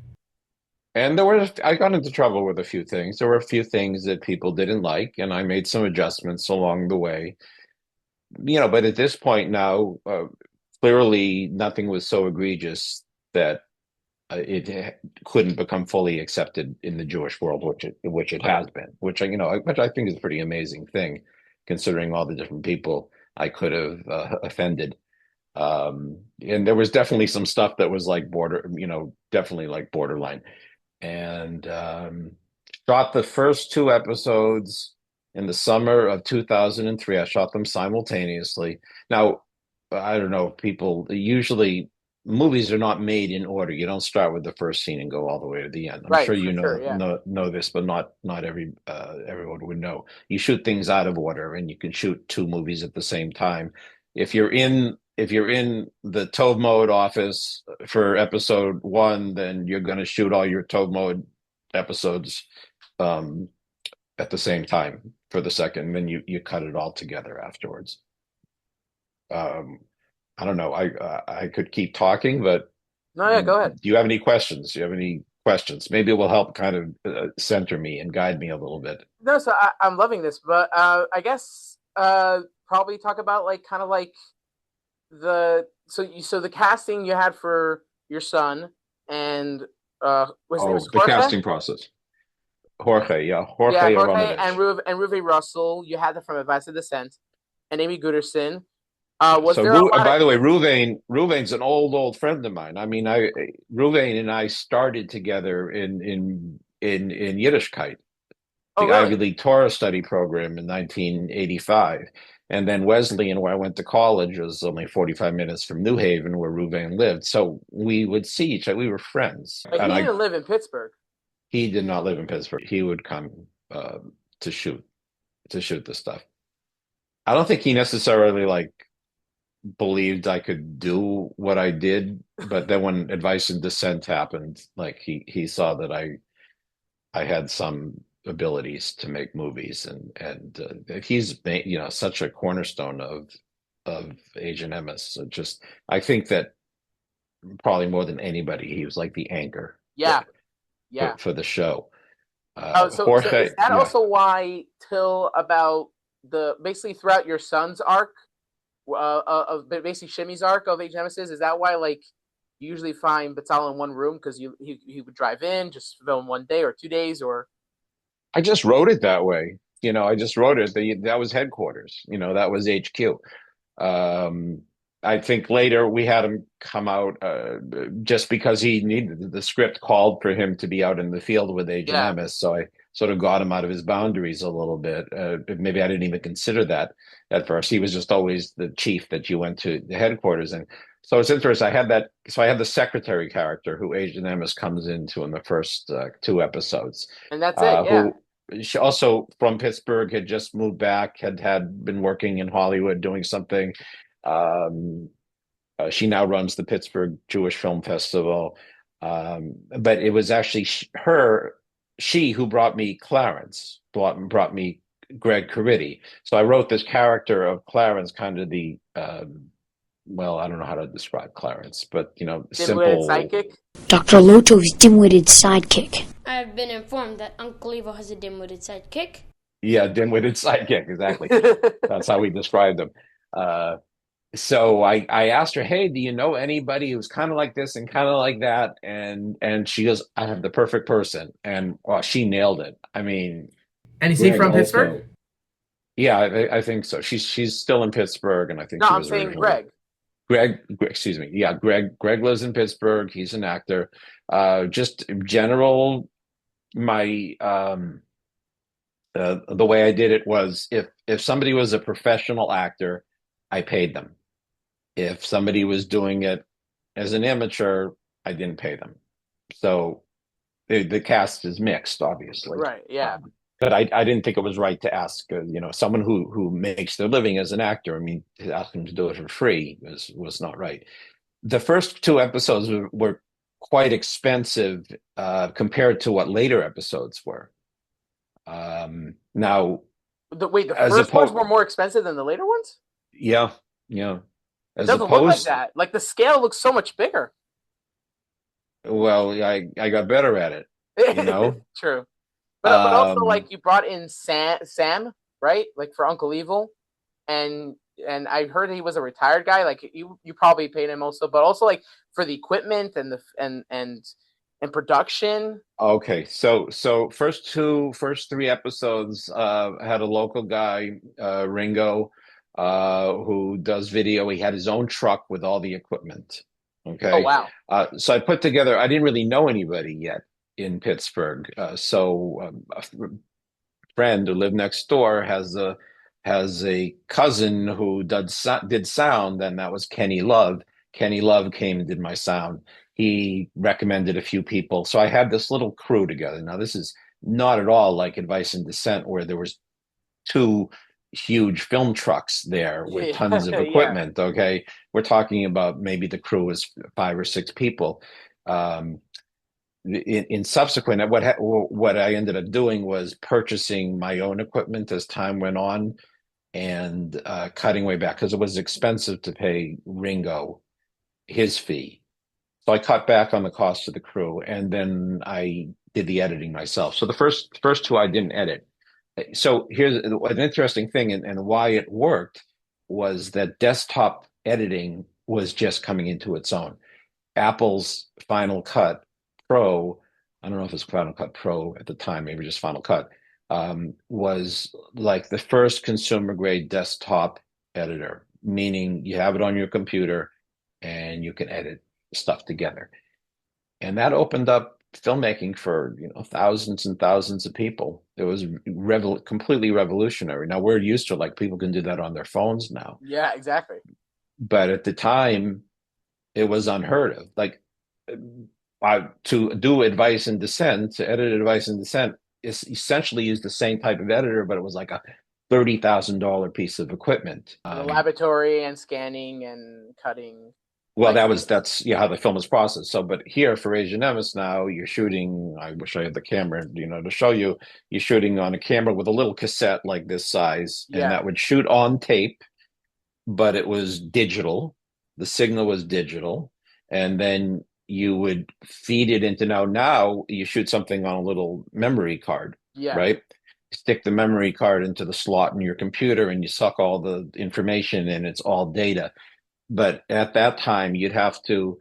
and I got into trouble with a few things. There were a few things that people didn't like, and I made some adjustments along the way. But at this point now, clearly nothing was so egregious that it couldn't become fully accepted in the Jewish world, which it has been, which I think is a pretty amazing thing, considering all the different people I could have offended. And there was definitely some stuff that was like definitely like borderline. And shot the first two episodes in the summer of 2003. I shot them simultaneously. Now, I don't know, people usually movies are not made in order. You don't start with the first scene and go all the way to the end. I'm Right, sure for sure, yeah. know this, but not everyone would know. You shoot things out of order, and you can shoot two movies at the same time. If you're in the Tov mode office for episode one, then you're going to shoot all your Tov mode episodes at the same time for the second. Then you cut it all together afterwards. I don't know. I could keep talking, but No, yeah, go ahead. do you have any questions? Do you have any questions? Maybe it will help kind of center me and guide me a little bit. No, so I'm loving this, but I guess probably talk about like kind of like the casting you had for your son, and his name was The Jorge? casting process. Jorge Jorge Aronovich. and Reuven Russell. You had them from Advice of Dissent, and Amy Gooderson. By the way, Reuven's an old friend of mine. I mean, Reuven and I started together in Yiddishkeit, the really? Ivy League Torah study program in 1985. And then Wesleyan, where I went to college, was only 45 minutes from New Haven, where Reuven lived. So we would see each other. We were friends. But he didn't live in Pittsburgh. He did not live in Pittsburgh. He would come to shoot the stuff. I don't think he necessarily believed I could do what I did, but then when Advice and Dissent happened, like he saw that I had some abilities to make movies, and he's made, such a cornerstone of Agent Emes. So I think that probably more than anybody, he was like the anchor. Yeah. For the show. So Jorge, is that also why till about basically throughout your son's arc of basically Shimmy's arc of Agent Emes, is that why like you usually find Betzalel in one room because he would drive in, just film 1 day or 2 days, or? I just wrote it that way. I just wrote it. That was headquarters. That was HQ. I think later we had him come out just because he needed the script called for him to be out in the field with Agent Emes. So I sort of got him out of his boundaries a little bit. Maybe I didn't even consider that at first. He was just always the chief that you went to the headquarters. And so it's interesting. I had the secretary character who Agent Emes comes into in the first two episodes. And that's it, yeah. She also from Pittsburgh, had just moved back, had been working in Hollywood doing something. She now runs the Pittsburgh Jewish Film Festival. But it was actually she who brought me Clarence, brought me Greg Caridi. So I wrote this character of Clarence, kind of the, well, I don't know how to describe Clarence, but, simple. Sidekick? Dr. Lo-Tov's dim-witted sidekick. I've been informed that Uncle Evo has a dim-witted sidekick. Yeah, dim-witted sidekick, exactly. That's how we described him. So I asked her, hey, do you know anybody who's kind of like this and kind of like that? And she goes, I have the perfect person. And she nailed it. I mean, and is he from Pittsburgh? Yeah, I think so. She's still in Pittsburgh, and I think no, she I'm was saying originally... Greg, excuse me. Yeah, Greg lives in Pittsburgh. He's an actor. Just in general, my the way I did it was if somebody was a professional actor, I paid them. If somebody was doing it as an amateur, I didn't pay them. So the cast is mixed, obviously. Right, yeah. But I didn't think it was right to ask, someone who makes their living as an actor. I mean, to ask them to do it for free was not right. The first two episodes were quite expensive compared to what later episodes were. Now, The as first ones opposed, were more expensive than the later ones? yeah, yeah. It As doesn't look like opposed, that. Like the scale looks so much bigger. well, I got better at it, you know. True. But also Um, like you brought in Sam, right? Like for Uncle Evil, and I heard he was a retired guy. Like you probably paid him also, but also like for the equipment and the and production. okay, so first three episodes had a local guy, Ringo, who does video. He had his own truck with all the equipment. Oh Okay, wow. so I put together. I didn't really know anybody yet in Pittsburgh, so a friend who lived next door has a cousin who did sound, and that was Kenny Love. Kenny Love came and did my sound. He recommended a few people, so I had this little crew together. Now this is not at all like Advice and Dissent, where there was two huge film trucks there with tons of Yeah. equipment. Okay, we're talking about maybe the crew was 5 or 6 people. Um, in subsequent, what I ended up doing was purchasing my own equipment as time went on, and cutting way back because it was expensive to pay Ringo his fee. So I cut back on the cost of the crew, and then I did the editing myself. So the first two I didn't edit. So here's an interesting thing, and why it worked was that desktop editing was just coming into its own. Apple's Final Cut Pro, I don't know if it's Final Cut Pro at the time, maybe just Final Cut, was like the first consumer grade desktop editor, meaning you have it on your computer and you can edit stuff together. And that opened up filmmaking for thousands and thousands of people. It was completely revolutionary. Now we're used to like people can do that on their phones now, Yeah, exactly. but at the time it was unheard of. Like to do Advice and Dissent, to edit Advice and Dissent, is essentially used the same type of editor, but it was like a $30,000 piece of equipment. And the laboratory and scanning and cutting. Well, Like, that's how the film is processed. So, but here for Agent Emes now, you're shooting. I wish I had the camera, to show you. You're shooting on a camera with a little cassette like this size, and yeah, that would shoot on tape, but it was digital. The signal was digital, and then you would feed it into now you shoot something on a little memory card, yeah, right? Stick the memory card into the slot in your computer, and you suck all the information, and it's all data. But at that time, you'd have to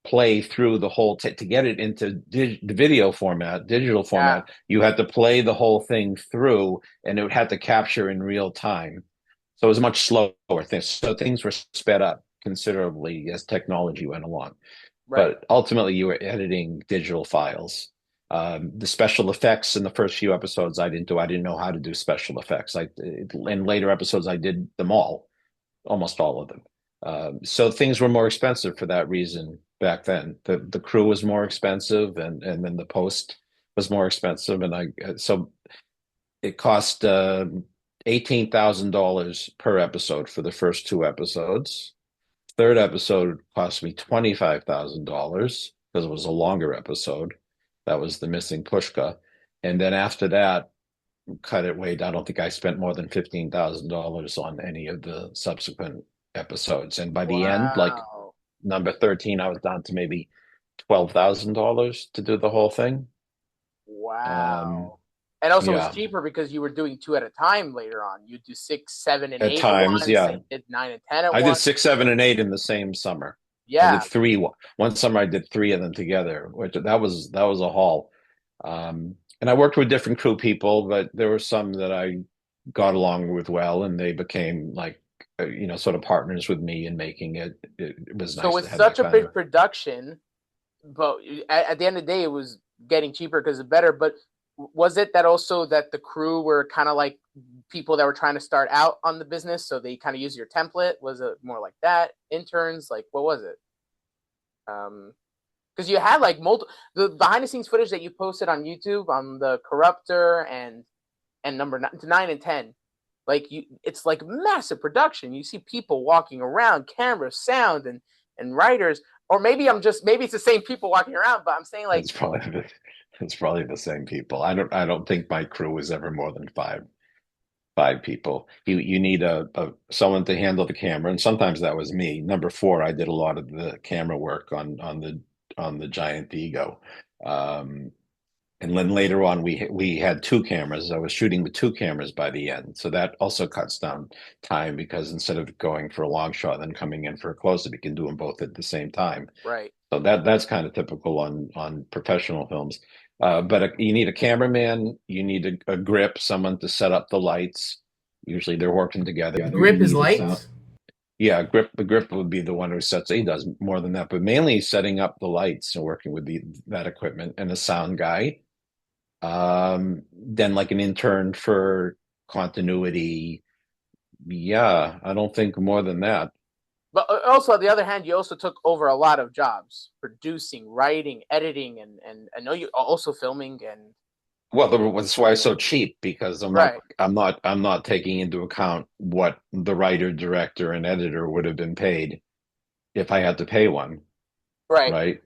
play through the whole to get it into the video format, digital yeah. format. You had to play the whole thing through, and it had to capture in real time. So it was much slower. So things were sped up considerably as technology went along. Right. But ultimately, you were editing digital files. The special effects in the first few episodes I didn't do. I didn't know how to do special effects. In later episodes I did them all, almost all of them. So things were more expensive for that reason back then. The crew was more expensive, and then the post was more expensive, and so it cost $18,000 per episode for the first two episodes. Third episode cost me $25,000 because it was a longer episode. That was the missing Pushka, and then after that, cut it way down. I don't think I spent more than $15,000 on any of the subsequent episodes. And by the end, like Wow. number 13, I was down to maybe $12,000 to do the whole thing. Wow. And also, it was Yeah, cheaper because you were doing two at a time later on. You do 6, 7, and at 8 at times, once. yeah. And did 9 and 10 at I did once. 6, 7, and 8 in the same summer. I Yeah. did three. One summer I did three of them together, which that was a haul. And I worked with different crew people, but there were some that I got along with well, and they became like sort of partners with me in making it. It was So nice to with have that such a kind big of. production, but at the end of the day, it was getting cheaper because of better. But was it that also that the crew were kind of like people that were trying to start out on the business, so they kind of use your template? Was it more like that? Interns, like what was it? Because you had like multiple the behind the scenes footage that you posted on YouTube on the Corruptor and and nine and 10, like it's like massive production. You see people walking around, camera, sound, and writers. Or maybe it's the same people walking around, but I'm saying like it's probably the same people. I don't think my crew was ever more than five people. You need a someone to handle the camera, and sometimes that was me. Number four, I did a lot of the camera work on the Giant Ego. And then later on, we had two cameras. I was shooting with two cameras by the end, so that also cuts down time because instead of going for a long shot and then coming in for a close-up, you can do them both at the same time. right. So that's kind of typical on professional films. But you need a cameraman, you need a grip, someone to set up the lights. Usually they're working together. Grip is lights. Yeah, the grip would be the one who sets. He does more than that, but mainly setting up the lights and working with that equipment, and a sound guy. Then like an intern for continuity. Yeah, I don't think more than that. But also, on the other hand, you also took over a lot of jobs, producing, writing, editing, and I know you also filming and. Well, that's why it's so cheap, because Right. I'm not taking into account what the writer, director, and editor would have been paid if I had to pay one. Right. Right.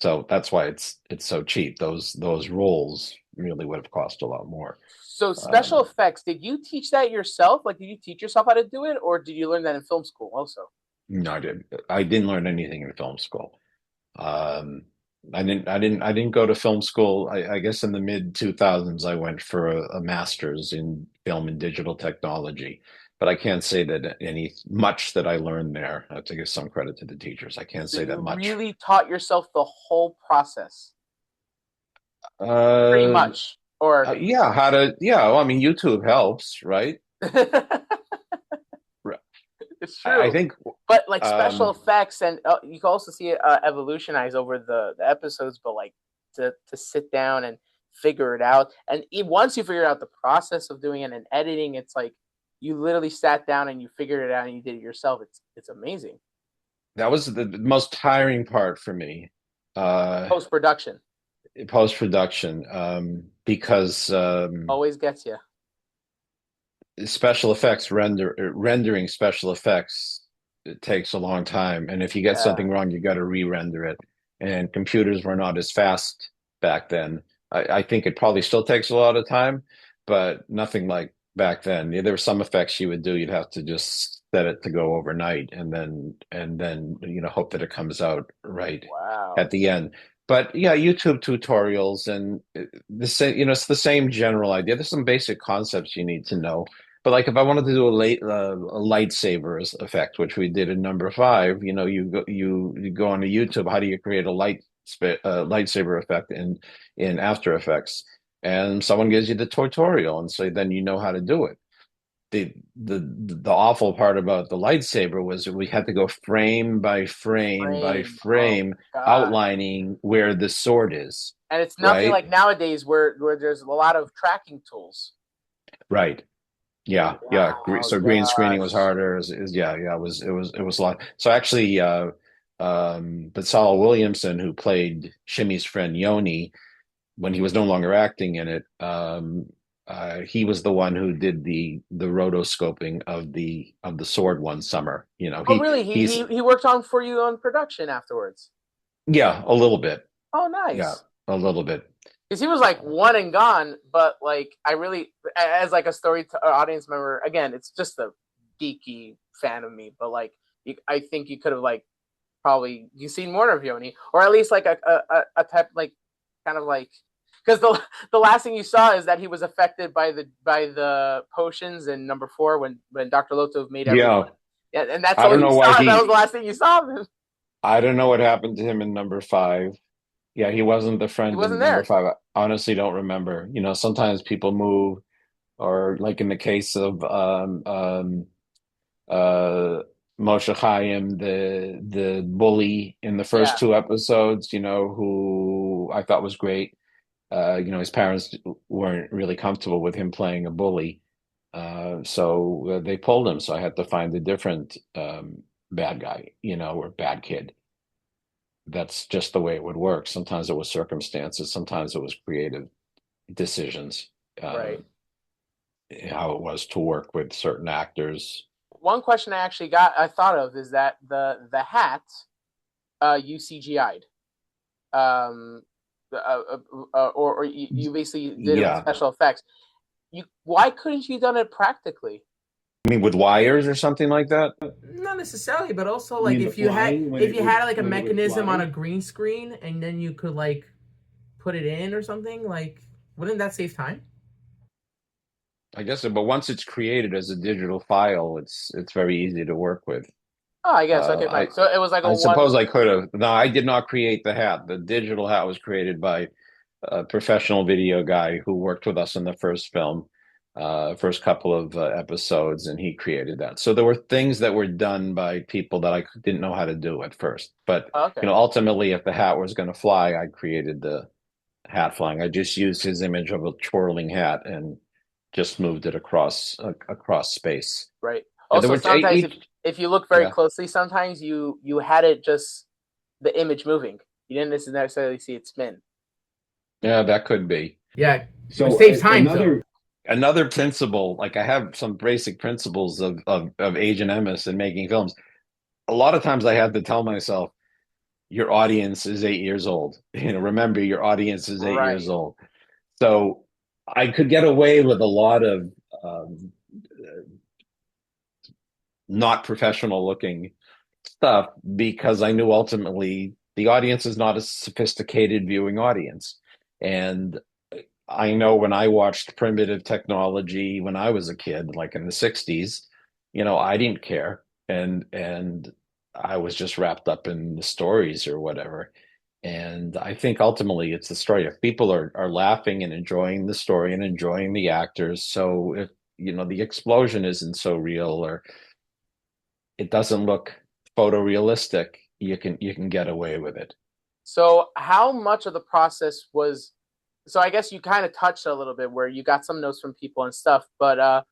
So that's why it's so cheap. Those roles really would have cost a lot more. So special effects, did you teach that yourself? Like, did you teach yourself how to do it, or did you learn that in film school also? No, I didn't learn anything in film school. I didn't go to film school. I guess in the mid 2000s, I went for a master's in film and digital technology, but I can't say that much that I learned there. I have to give some credit to the teachers. I can't say that much. You really taught yourself the whole process, pretty much, or yeah, well, I mean, YouTube helps, right? It's true. I think, but like special effects, and you can also see it evolutionize over the episodes. But like to sit down and figure it out, and once you figure out the process of doing it and editing, it's like you literally sat down and you figured it out and you did it yourself. It's amazing. That was the most tiring part for me. Post production, because always gets you. Special effects rendering special effects, it takes a long time, and if you get something wrong, you got to re-render it, and computers were not as fast back then. I think it probably still takes a lot of time, but nothing like back then. There were some effects you would do, you'd have to just set it to go overnight, and then hope that it comes out right at the end. But yeah, YouTube tutorials and the same, it's the same general idea. There's some basic concepts you need to know. But like if I wanted to do a lightsaber effect, which we did in number 5, you go onto YouTube. How do you create a lightsaber effect in After Effects? And someone gives you the tutorial, and so then you know how to do it. The awful part about the lightsaber was we had to go frame by frame, outlining where the sword is. And it's nothing like nowadays where there's a lot of tracking tools. Right. Yeah. So green screening was harder. It was a lot. So actually, Betzalel Williamson, who played Shimmy's friend Yoni, when he was no longer acting in it, he was the one who did the rotoscoping of the sword one summer. Really? He worked for you on production afterwards? Yeah, a little bit. Oh, nice. Yeah, a little bit. Because he was like one and gone, but like I really, as like a audience member, again, it's just a geeky fan of me, but like I think you could have like probably seen more of Yoni, or at least like a type like kind of like, because the last thing you saw is that he was affected by the potions in number 4 when Dr. Lo-Tov made everyone. Yeah, and that's all you saw. That was the last thing you saw of him. I don't know what happened to him in number 5. Yeah, he wasn't the friend. He wasn't in number 5. I honestly don't remember. Sometimes people move, or like in the case of Moshe Chaim, the bully in the first 2 episodes, who I thought was great. His parents weren't really comfortable with him playing a bully, so they pulled him. So I had to find a different bad guy, or bad kid. That's just the way it would work. Sometimes it was circumstances, sometimes it was creative decisions. Right. how it was to work with certain actors. One question I thought of is that the hat you CGI'd, or you basically did it with Yeah. special effects. Why couldn't you done it practically? I mean, with wires or something like that? Not necessarily, but also You like mean if the you had flying when if it you would- had like a when it would mechanism fly? on a green screen and then you could like put it in or something, like wouldn't that save time? I guess so, but once it's created as a digital file, it's very easy to work with. Oh, I guess okay, fine. So it was like I a suppose one. I could have. No, I did not create the hat. The digital hat was created by a professional video guy who worked with us in the first film, first couple of episodes, and he created that. So there were things that were done by people that I didn't know how to do at first. But Okay. ultimately, if the hat was going to fly, I created the hat flying. I just used his image of a twirling hat and just moved it across space. Right. And there Also, were sometimes if you look very Yeah. closely, sometimes you had it just the image moving. You didn't necessarily see it spin. Yeah, that could be. Yeah, So it saves time. Another principle, like I have some basic principles of Agent Emes and making films. A lot of times I have to tell myself, your audience is 8 years old. Remember, your audience is 8 years old. So I could get away with a lot of not professional looking stuff because I knew ultimately the audience is not a sophisticated viewing audience. And I know when I watched primitive technology when I was a kid, like in the 60s, I didn't care. And I was just wrapped up in the stories or whatever. And I think ultimately it's the story. If people are laughing and enjoying the story and enjoying the actors, so if the explosion isn't so real or it doesn't look photorealistic, you can get away with it. So how much of the process was? So I guess you kind of touched a little bit where you got some notes from people and stuff, but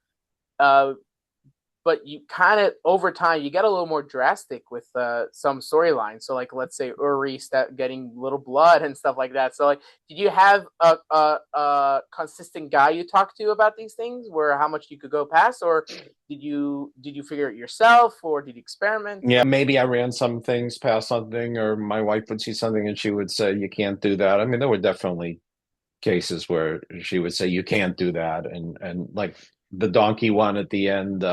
you kind of over time you get a little more drastic with some storylines. So like let's say Uri getting little blood and stuff like that. So like, did you have a consistent guy you talked to about these things, where how much you could go past, or did you figure it yourself, or did you experiment? Yeah, maybe I ran some things past something, or my wife would see something and she would say, "You can't do that." I mean, there were definitely cases where she would say, "You can't do that," and like the donkey one at the end.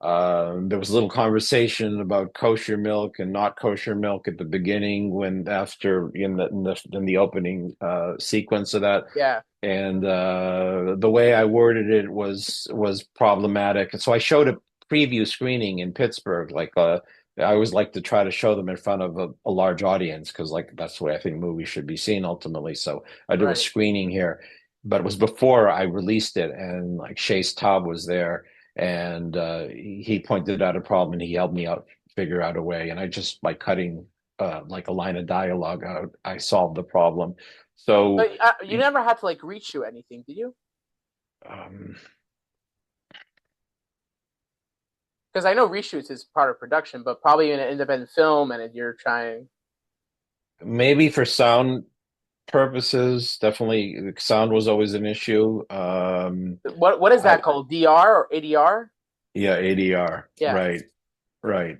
There was a little conversation about kosher milk and not kosher milk at the beginning after in the opening sequence of that. Yeah. And the way I worded it was problematic. And so I showed a preview screening in Pittsburgh. Like I always like to try to show them in front of a large audience because like that's the way I think movies should be seen ultimately. So I did a screening here, but it was before I released it, and like Chase Taub was there. And he pointed out a problem and he helped me figure out a way. And I just, by cutting like a line of dialogue out, I solved the problem. So but you never had to like reshoot anything, did you? Because I know reshoots is part of production, but probably in an independent film and you're trying. Maybe for sound purposes, definitely sound was always an issue. What is that called? DR or ADR? Yeah, ADR. Yeah. Right.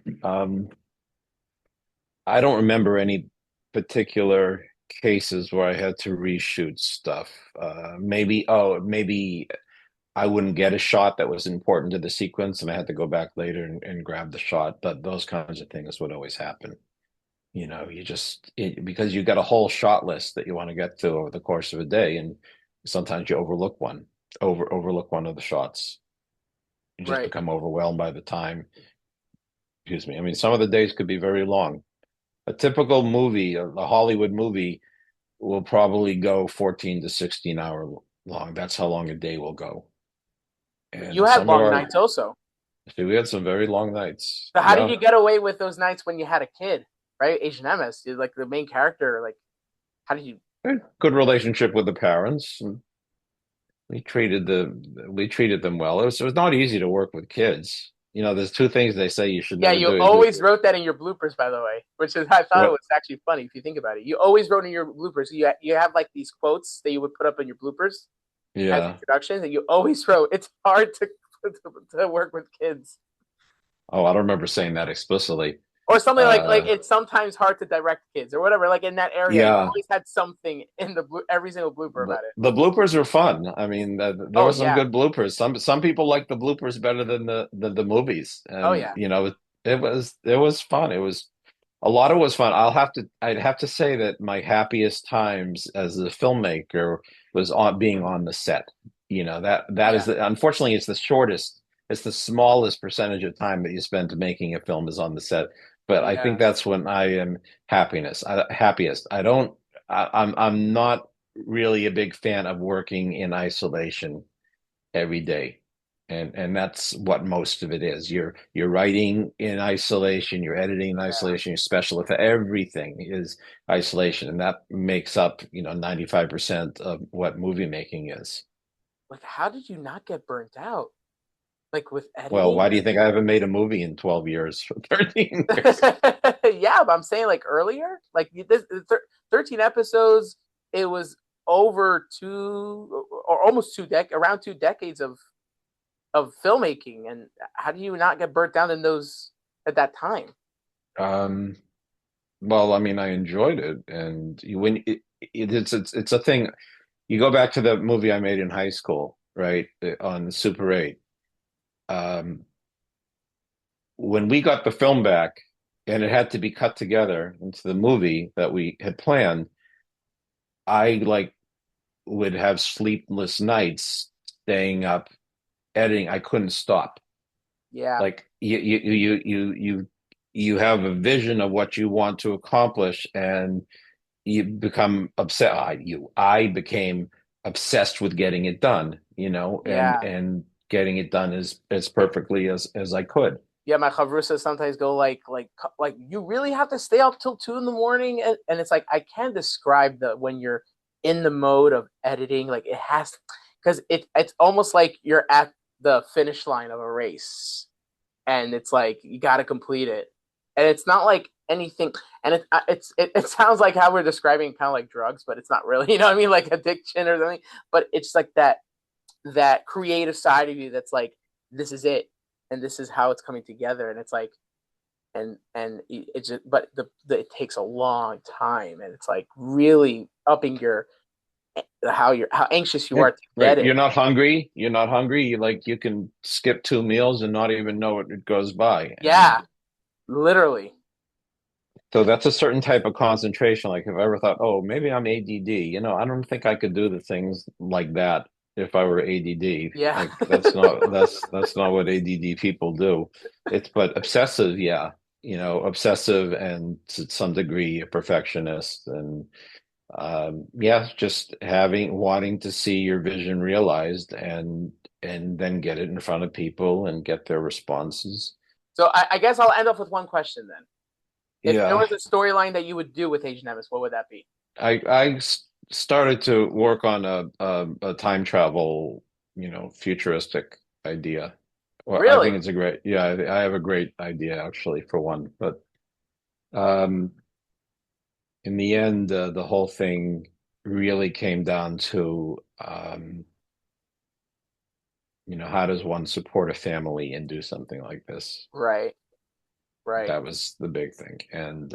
I don't remember any particular cases where I had to reshoot stuff. Maybe I wouldn't get a shot that was important to the sequence and I had to go back later and grab the shot. But those kinds of things would always happen. Because you got a whole shot list that you want to get to over the course of a day, and sometimes you overlook one of the shots. You just become overwhelmed by the time. Excuse me. I mean, some of the days could be very long. A typical movie, a Hollywood movie, will probably go 14 to 16 hour long. That's how long a day will go. And you had long nights also. See, we had some very long nights. So how did you get away with those nights when you had a kid? Right, Agent Emes, you're like the main character. Like, how did you? Good relationship with the parents. We treated them well. It was not easy to work with kids. There's two things they say you should. Yeah, you always wrote that in your bloopers, by the way, which is I thought it was actually funny if you think about it. You always wrote in your bloopers. You have like these quotes that you would put up in your bloopers. as Yeah. introductions, and you always wrote, "It's hard to work with kids," Oh, I don't remember saying that explicitly. or something like Uh, it's sometimes hard to direct kids or whatever. Like in that area, you yeah. always had something in every single blooper about it. The bloopers are fun. I mean, there Oh were some yeah, good bloopers. Some people like the bloopers better than the movies, oh and yeah, it was fun. It was a lot of it was fun. I'd have to say that my happiest times as a filmmaker was on being on the set. That yeah, is unfortunately it's the shortest, it's the smallest percentage of time that you spend making a film is on the set. But I think yeah, that's when I am happiest. I'm not really a big fan of working in isolation every day. And that's what most of it is. You're writing in isolation, you're editing in yeah. isolation, your special effect, everything is isolation. And that makes up, 95% of what movie making is. Like, how did you not get burnt out? Like with Well, editing? why do you think I haven't made a movie in 12 years, 13 years? Yeah, but I'm saying like earlier, like 13 episodes, it was over two or almost around 2 decades of filmmaking. And how do you not get burnt down in those at that time? Um, well, I mean, I enjoyed it, and it's a thing. You go back to the movie I made in high school, right? On Super 8. Um, when we got the film back and it had to be cut together into the movie that we had planned, I like would have sleepless nights staying up editing. I couldn't stop. Yeah, Like you have a vision of what you want to accomplish, and you become upset. I became obsessed with getting it done, yeah. and getting it done as perfectly as I could. Yeah, my chavrusa sometimes go like you really have to stay up till 2 in the morning, and it's like I can't describe the when you're in the mode of editing. Like it has, because it's almost like you're at the finish line of a race, and it's like you got to complete it, and it's not like anything, and it sounds like how we're describing kind of like drugs, but it's not really, you know what I mean, like addiction or something, but it's like that creative side of you that's like, this is it, and this is how it's coming together, and it's like, and it just, but it takes a long time, and it's like really upping your how anxious you Yeah, are to right. get it. You're not hungry. You're not hungry. You can skip 2 meals and not even know it goes by. Yeah, And literally. so that's a certain type of concentration. Like if I ever thought, oh, maybe I'm ADD, I don't think I could do the things like that if I were ADD. Yeah. Like that's not what ADD people do. But obsessive, yeah. Obsessive and to some degree a perfectionist, and yeah, just wanting to see your vision realized, and then get it in front of people and get their responses. So I guess I'll end off with one question then. If there Yeah. was a storyline that you would do with Agent Emes, what would that be? I started to work on a time travel, futuristic idea. Well, I think Really? it's a great, yeah, I have a great idea actually for one, but um, in the end, the whole thing really came down to, how does one support a family and do something like this? Right. Right. That was the big thing, and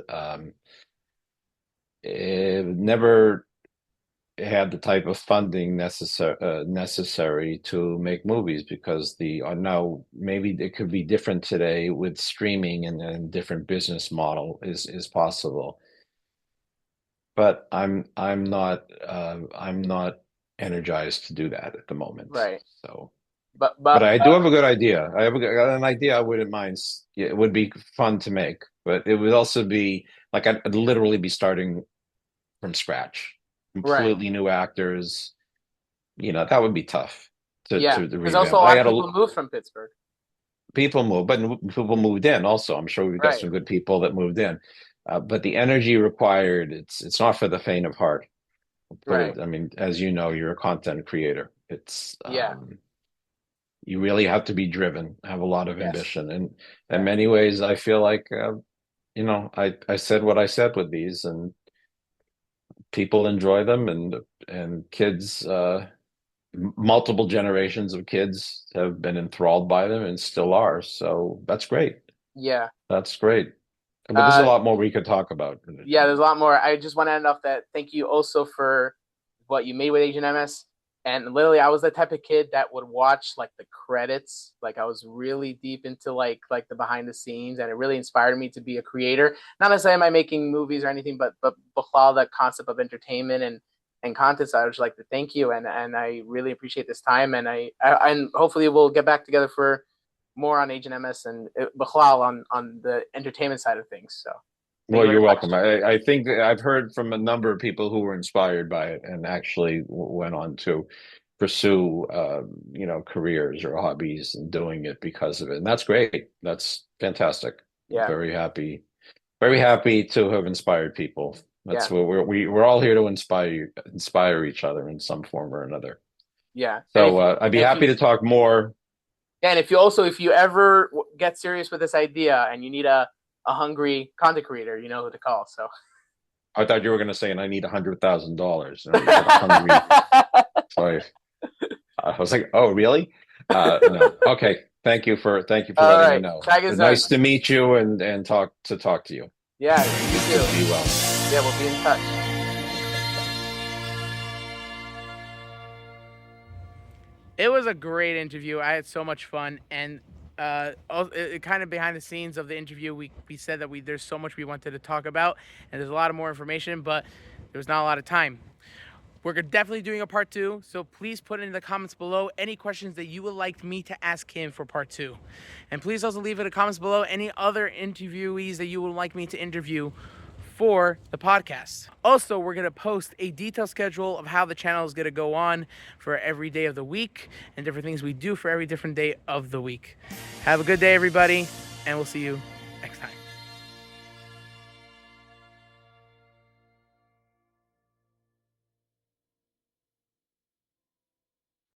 it never had the type of funding necessary to make movies, because now maybe it could be different today with streaming, and different business model is possible. But I'm not energized to do that at the moment. Right. So, but But I do have a good idea. I have an idea I wouldn't mind. Yeah, it would be fun to make, but it would also be like I'd literally be starting from scratch, right. completely new actors. That would be tough to Yeah. to Because also revamp. a I lot of had people moved from Pittsburgh. people move, but people moved in also. I'm sure we've got Right. some good people that moved in, but the energy required, it's not for the faint of heart. Put Right. it. I mean, as you know, you're a content creator. It's Yeah. you really have to be driven, have a lot of Yes. ambition, and in Yeah. many ways, I feel like I said what I said with these, and people enjoy them, and kids multiple generations of kids have been enthralled by them and still are. So that's great. Yeah. That's great. But there's a lot more we could talk about. Yeah, there's a lot more. I just want to end off that. Thank you also for what you made with Agent Emes. And literally, I was the type of kid that would watch like the credits. Like I was really deep into like the behind the scenes, and it really inspired me to be a creator. Not necessarily am I making movies or anything, but the concept of entertainment and content. So I would just like to thank you, and I really appreciate this time, and and hopefully we'll get back together for more on Agent Emes and Bechlal on the entertainment side of things. So. Well, you're welcome. I think I've heard from a number of people who were inspired by it and actually went on to pursue, careers or hobbies and doing it because of it. And that's great. That's fantastic. Yeah. Very happy to have inspired people. That's what we're all here to inspire each other in some form or another. Yeah. So I'd be happy to talk more. And if you ever get serious with this idea and you need a hungry content creator, you know who to call. So I thought you were going to say, and I need $100,000. Sorry. I was like, oh, really? No. Okay. Thank you for letting me know. Nice to meet you and talk to you. Yeah, you too. Be well. Yeah, we'll be in touch. It was a great interview. I had so much fun, and kind of behind the scenes of the interview, we said that there's so much we wanted to talk about, and there's a lot of more information, but there was not a lot of time. We're definitely doing a part 2, so please put in the comments below any questions that you would like me to ask him for part 2. And please also leave in the comments below any other interviewees that you would like me to interview for the podcast. Also, we're going to post a detailed schedule of how the channel is going to go on for every day of the week and different things we do for every different day of the week. Have a good day, everybody, and we'll see you next time.